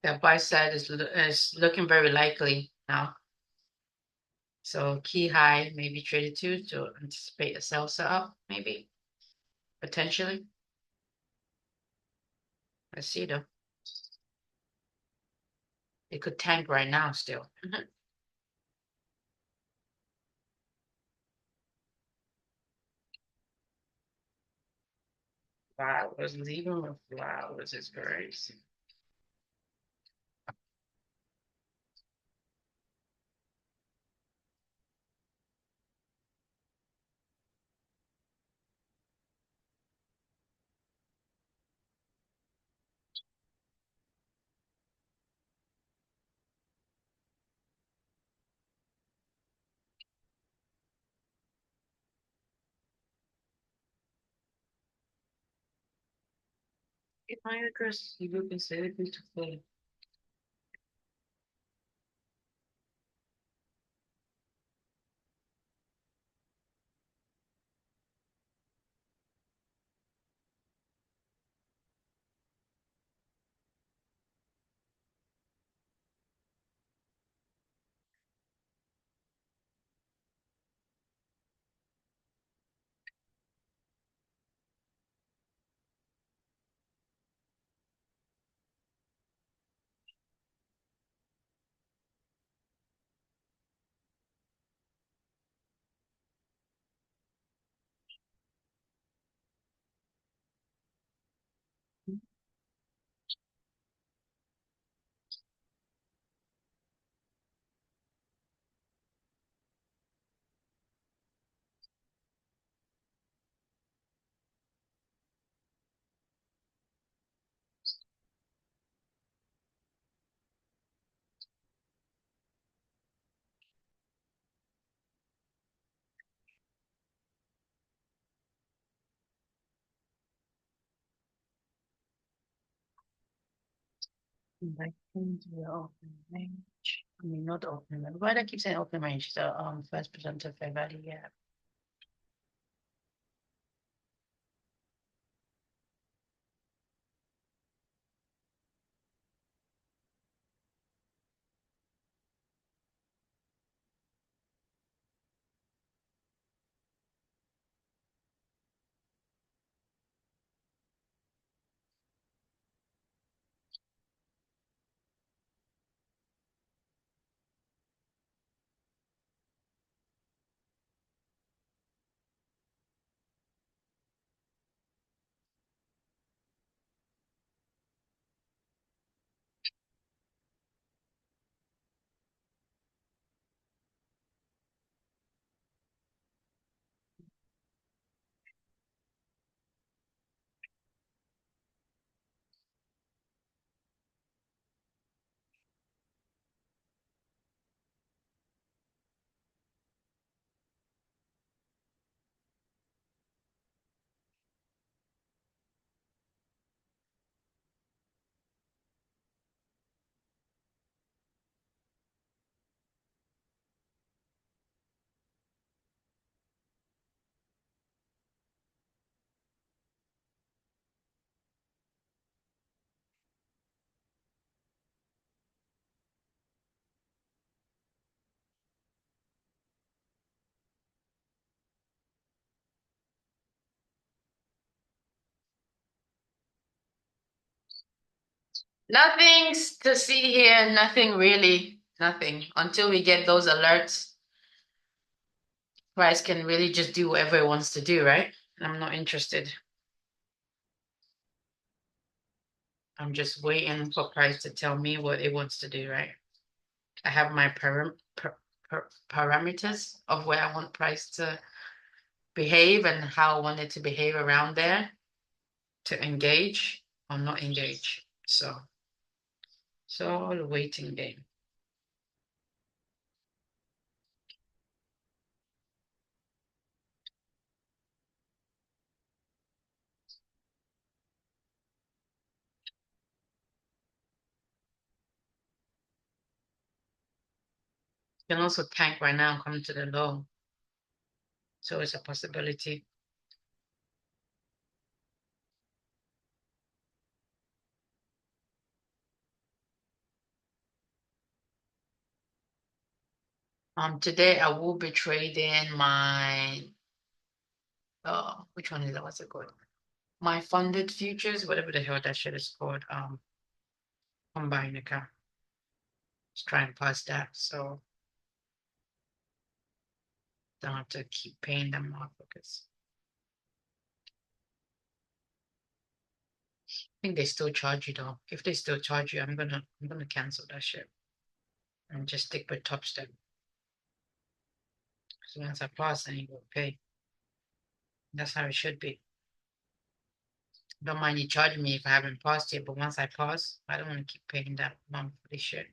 S1: The buy side is looking very likely now. So key high, maybe traded two to anticipate a sell setup, maybe potentially. Let's see though. It could tank right now still. Flowers, leaving with flowers is crazy. If my address, you can say it to play. Like into the open range. I mean, not open range. Why do I keep saying open range? The first percent of fair value, yeah. Nothing's to see here, nothing really, nothing. Until we get those alerts, price can really just do whatever it wants to do, right? I'm not interested. I'm just waiting for price to tell me what it wants to do, right? I have my parameters of where I want price to behave and how I want it to behave around there to engage or not engage. So all a waiting game. You can also tank right now and come to the low. So it's a possibility. Today I will be trading my which one is that? What's it called? My funded futures, whatever the hell that shit is called. I'm buying a car. Just try and pass that, so don't have to keep paying them off because I think they still charge you though. If they still charge you, I'm gonna cancel that shit and just stick with Top Step. So once I pass, then you will pay. That's how it should be. Don't mind you charging me if I haven't passed yet, but once I pass, I don't want to keep paying that monthly shit.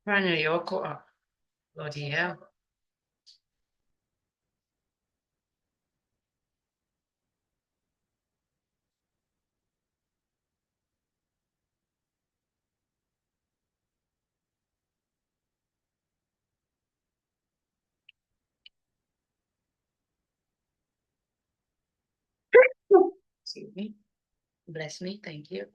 S1: Finally, you're caught up. Bloody hell. Excuse me. Bless me, thank you.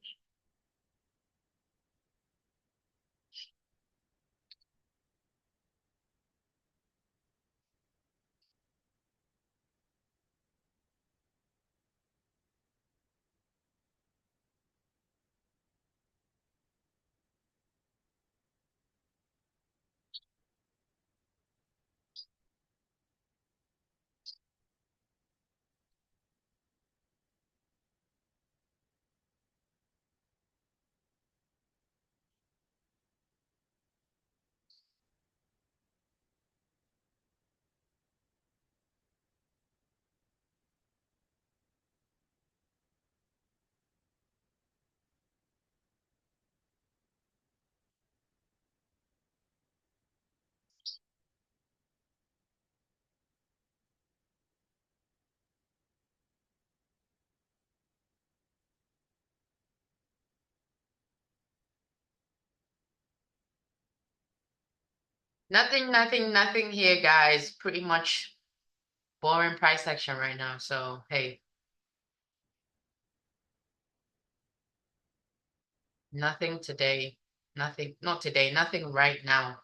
S1: Nothing here, guys. Pretty much boring price action right now. So, hey, nothing today. Nothing, not today, nothing right now.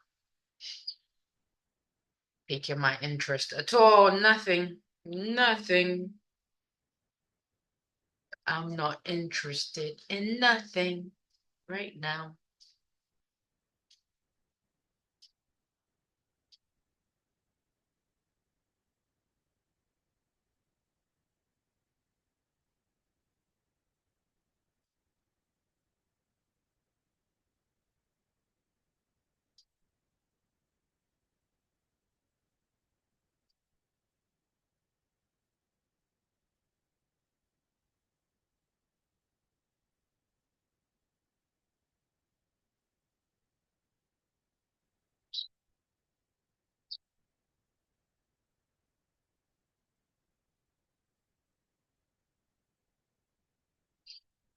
S1: Piquing my interest at all. Nothing. Nothing. I'm not interested in nothing right now.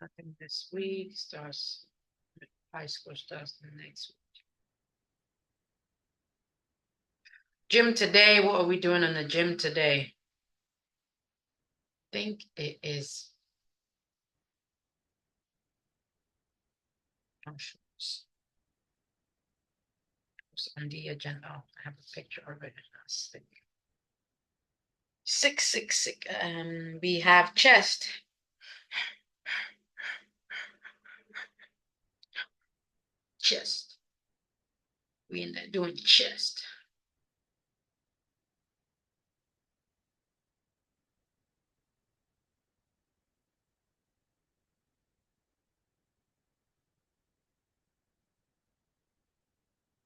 S1: Nothing this week. Starts high school starts the next week. Gym today. What are we doing in the gym today? I think it is. I'm sure it's on the agenda. Oh, I have a picture of it. Six. We have chest. Chest. We in there doing chest.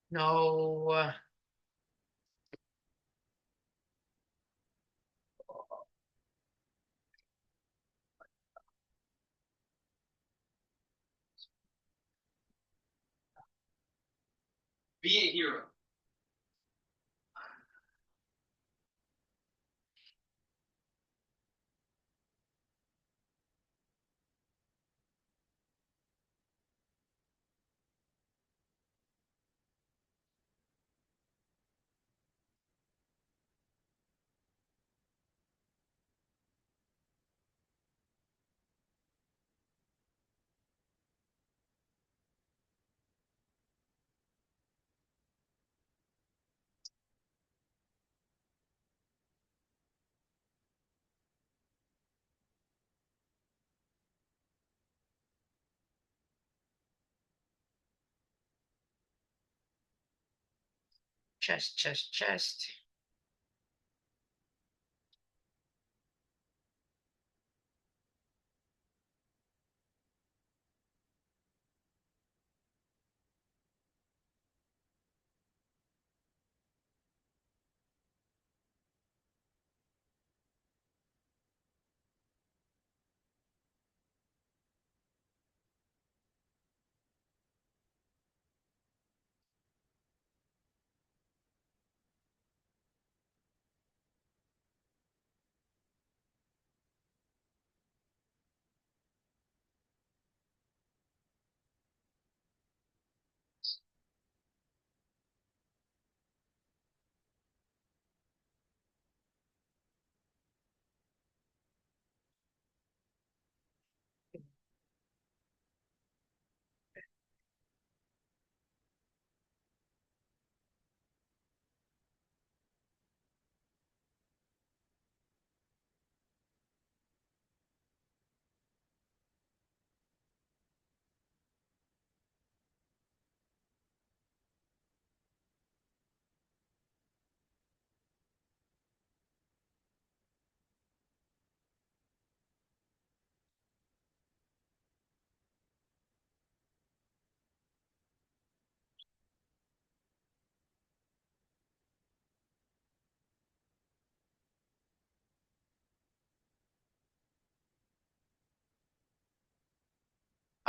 S1: No.
S2: Be a hero.
S1: Chest.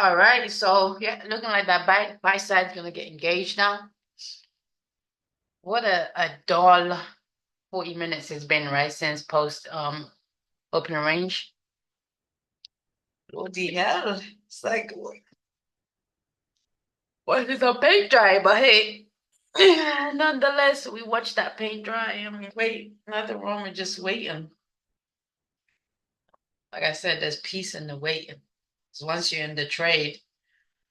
S1: All right, so yeah, looking like that buy side's gonna get engaged now. What a dull 40 minutes it's been, right, since post opening range. What the hell? It's like what is a paint dry? But hey, nonetheless, we watched that paint dry. I mean, wait, nothing wrong with just waiting. Like I said, there's peace in the waiting. So once you're in the trade,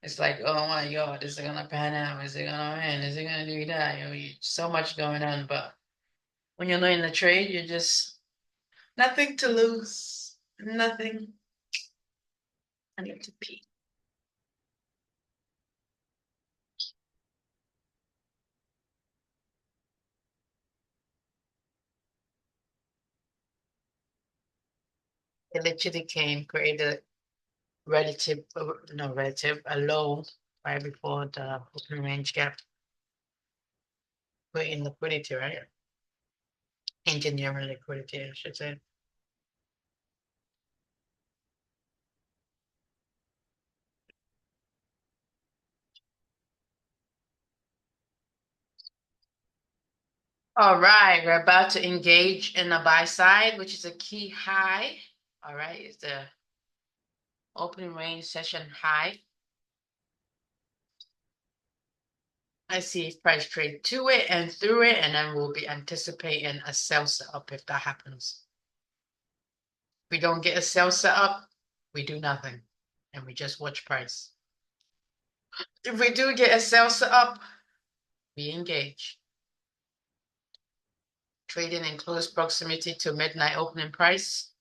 S1: it's like, oh my God, is it gonna pan out? Is it gonna win? Is it gonna do that? So much going on. But when you're not in the trade, you're just nothing to lose. Nothing. I need to pee. It literally came, created relative, no relative, a low right before the open range gap. Put in liquidity, right? Engineering liquidity, I should say. All right, we're about to engage in the buy side, which is a key high. All right, it's the opening range session high. I see price trade to it and through it, and then we'll be anticipating a sell set up if that happens. If we don't get a sell set up, we do nothing, and we just watch price. If we do get a sell set up, we engage. Trading in close proximity to midnight opening price.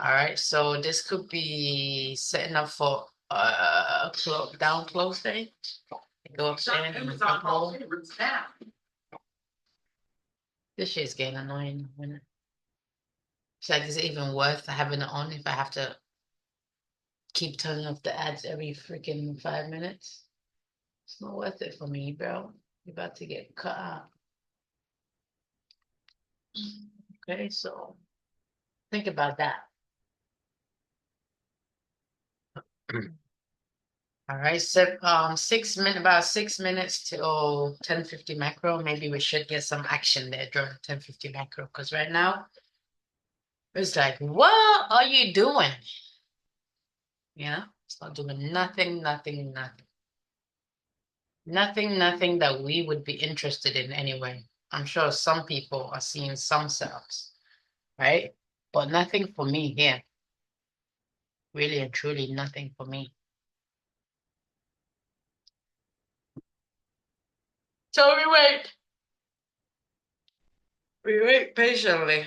S1: All right, so this could be setting up for down close day. Go up there and up roll. This shit's getting annoying. It's like, is it even worth having it on if I have to keep turning off the ads every freaking 5 minutes? It's not worth it for me, bro. You're about to get cut out. Okay, so think about that. All right, so about 6 minutes till 10:50 macro. Maybe we should get some action there during 10:50 macro, because right now it's like, what are you doing? Yeah, it's not doing nothing that we would be interested in anyway. I'm sure some people are seeing some setups, right? But nothing for me here. Really and truly nothing for me. So we wait. We wait patiently.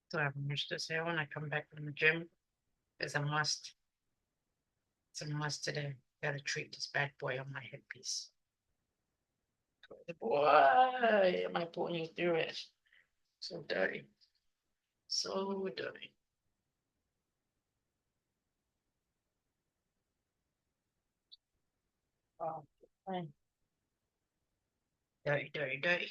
S1: So I have much to say when I come back from the gym. It's a must. It's a must today. Gotta treat this bad boy on my headpiece. Boy, am I pulling you through it? So dirty. So dirty. Oh, man. Dirty, dirty, dirty.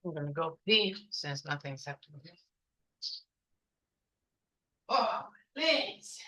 S1: I'm gonna go pee since nothing's happening. Oh, please.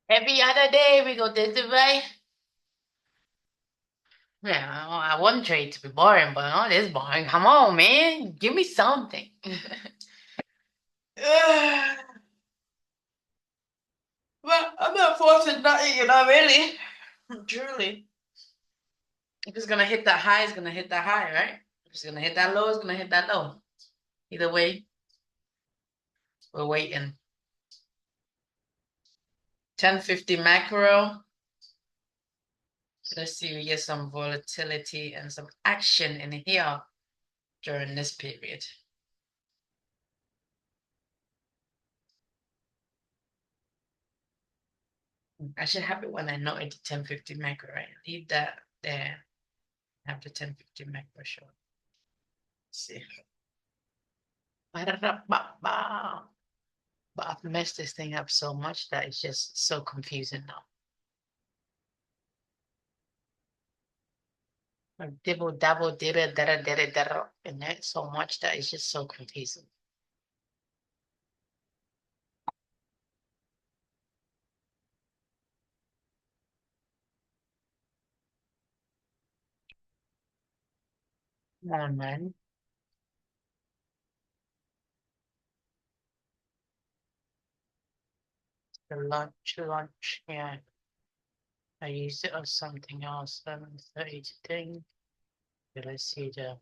S1: Every other day we go this way. Yeah, I want trade to be boring, but not this boring. Come on, man. Give me something. Well, I'm not forcing nothing, really. Truly. If it's gonna hit that high, it's gonna hit that high, right? If it's gonna hit that low, it's gonna hit that low. Either way, we're waiting. 1050 macro. Let's see, we get some volatility and some action in here during this period. I should have it when I know it's 1050 macro, right? Leave that there. Have the 1050 macro show. Let's see. But I've messed this thing up so much that it's just so confusing now. Like dibble dabble didda dada dada dada in it so much that it's just so confusing. Come on, man. The lunch, yeah. I used it on something else. 7:30 thing. Okay, let's see the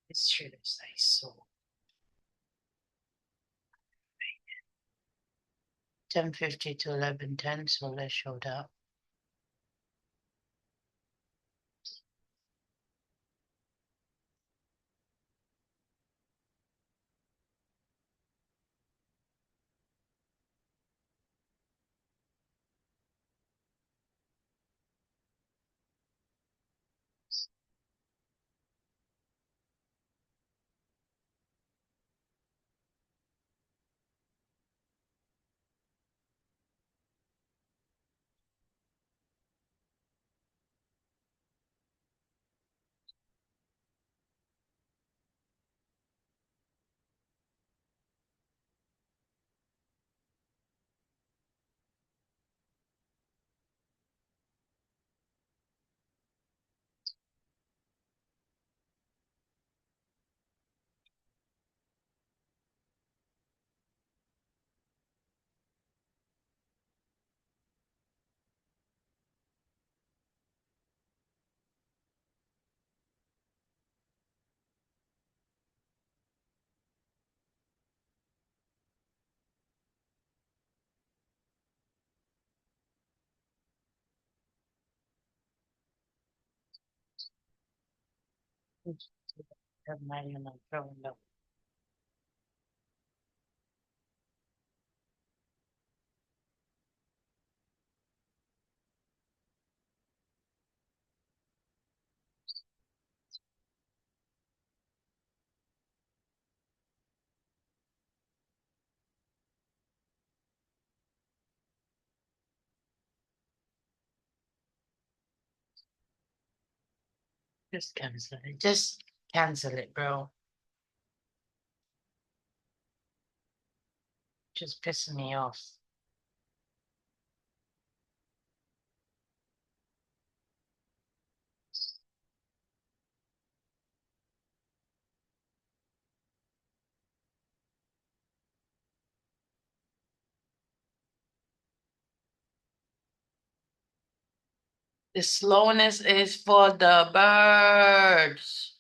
S1: it's true. It's like so 10:50 to 11:10. So let's show that. Have money on my phone though. Just cancel it. Just cancel it, bro. Just pissing me off. The slowness is for the birds.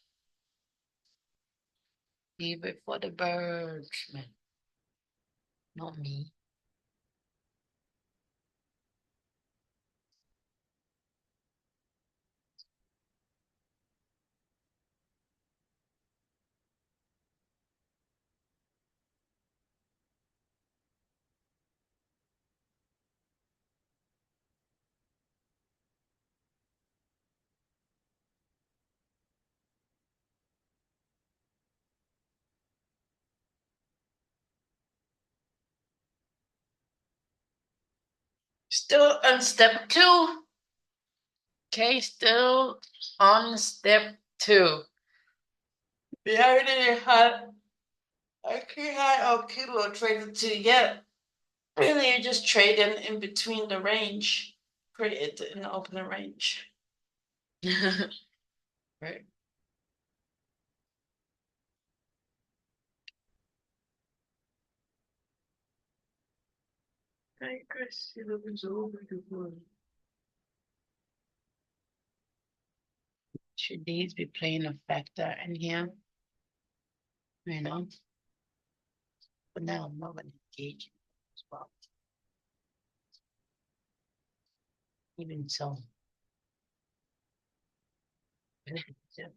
S1: Leave it for the birds, man. Not me. Still on step 2. Okay, still on step 2. We already had a key high or kilo traded to yet. Really, you're just trading in between the range created in the opening range. Right. Hey, Chris, you looking so beautiful. Should these be playing a factor in here? You know? But now I'm not gonna engage as well. Even so. Yeah.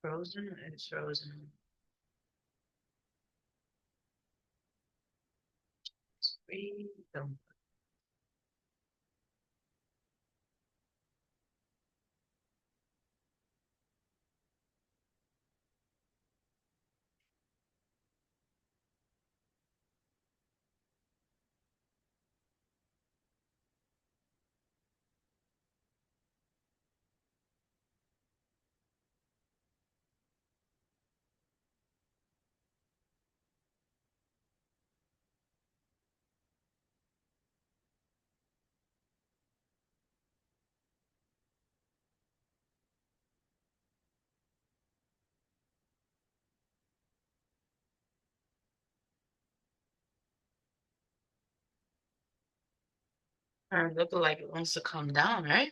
S1: Frozen is frozen. Freedom. Look like it wants to come down, right?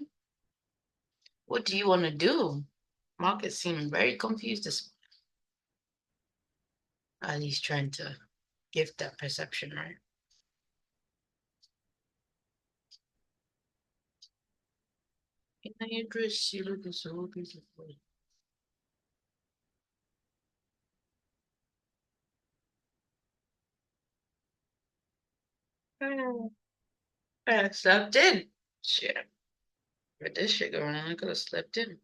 S1: What do you want to do? Market seemed very confused this at least trying to give that perception, right? In your dress, you look so beautiful. Oh, I slept in. Shit. With this shit going on, I could have slept in.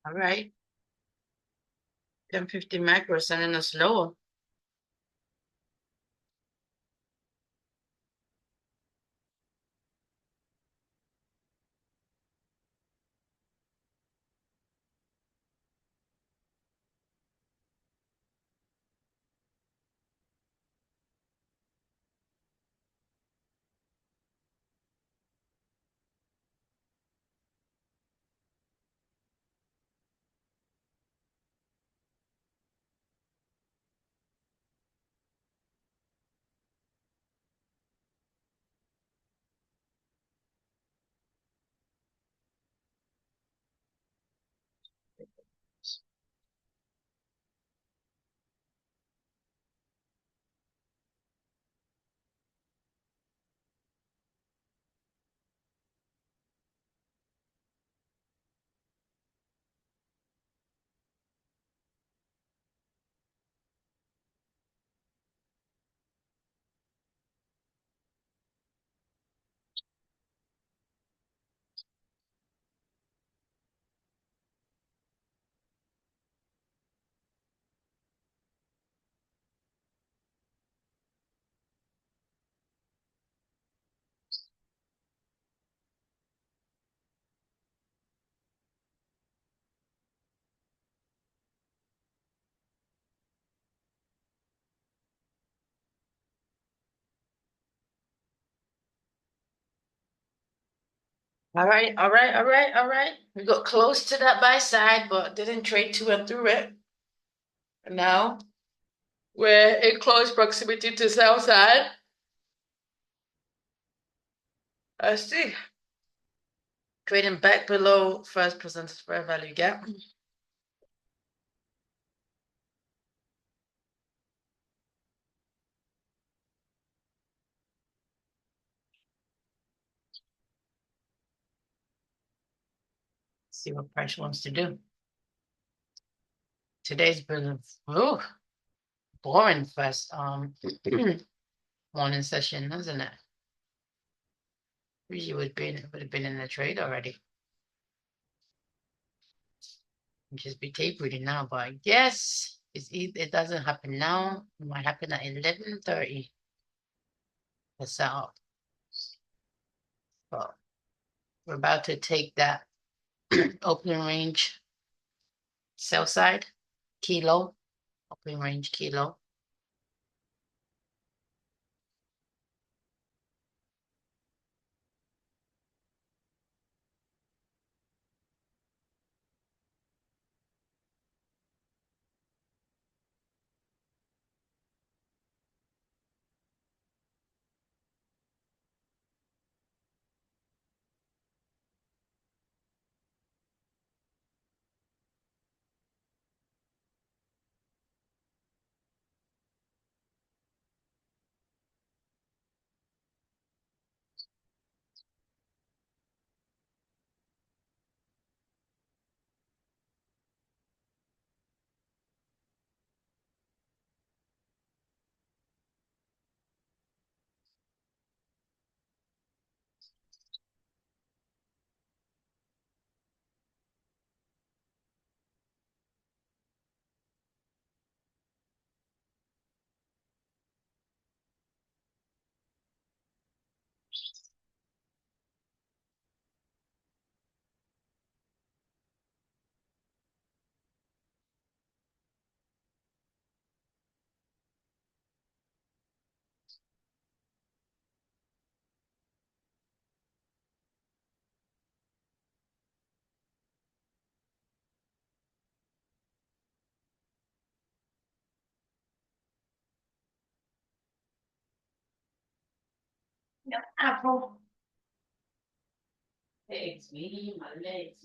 S1: All right. 1050 macro sending us lower. All right, all right, all right, all right. We got close to that buy side, but didn't trade to and through it. And now we're in close proximity to sell side. I see. Trading back below first percentage fair value gap. See what price wants to do. Today's been boring first morning session, isn't it? Usually would have been in the trade already. Just be tape reading now, but I guess it doesn't happen now. It might happen at 11:30. The setup. But we're about to take that opening range sell side kilo, opening range kilo. Yep, apple. It's me, my legs.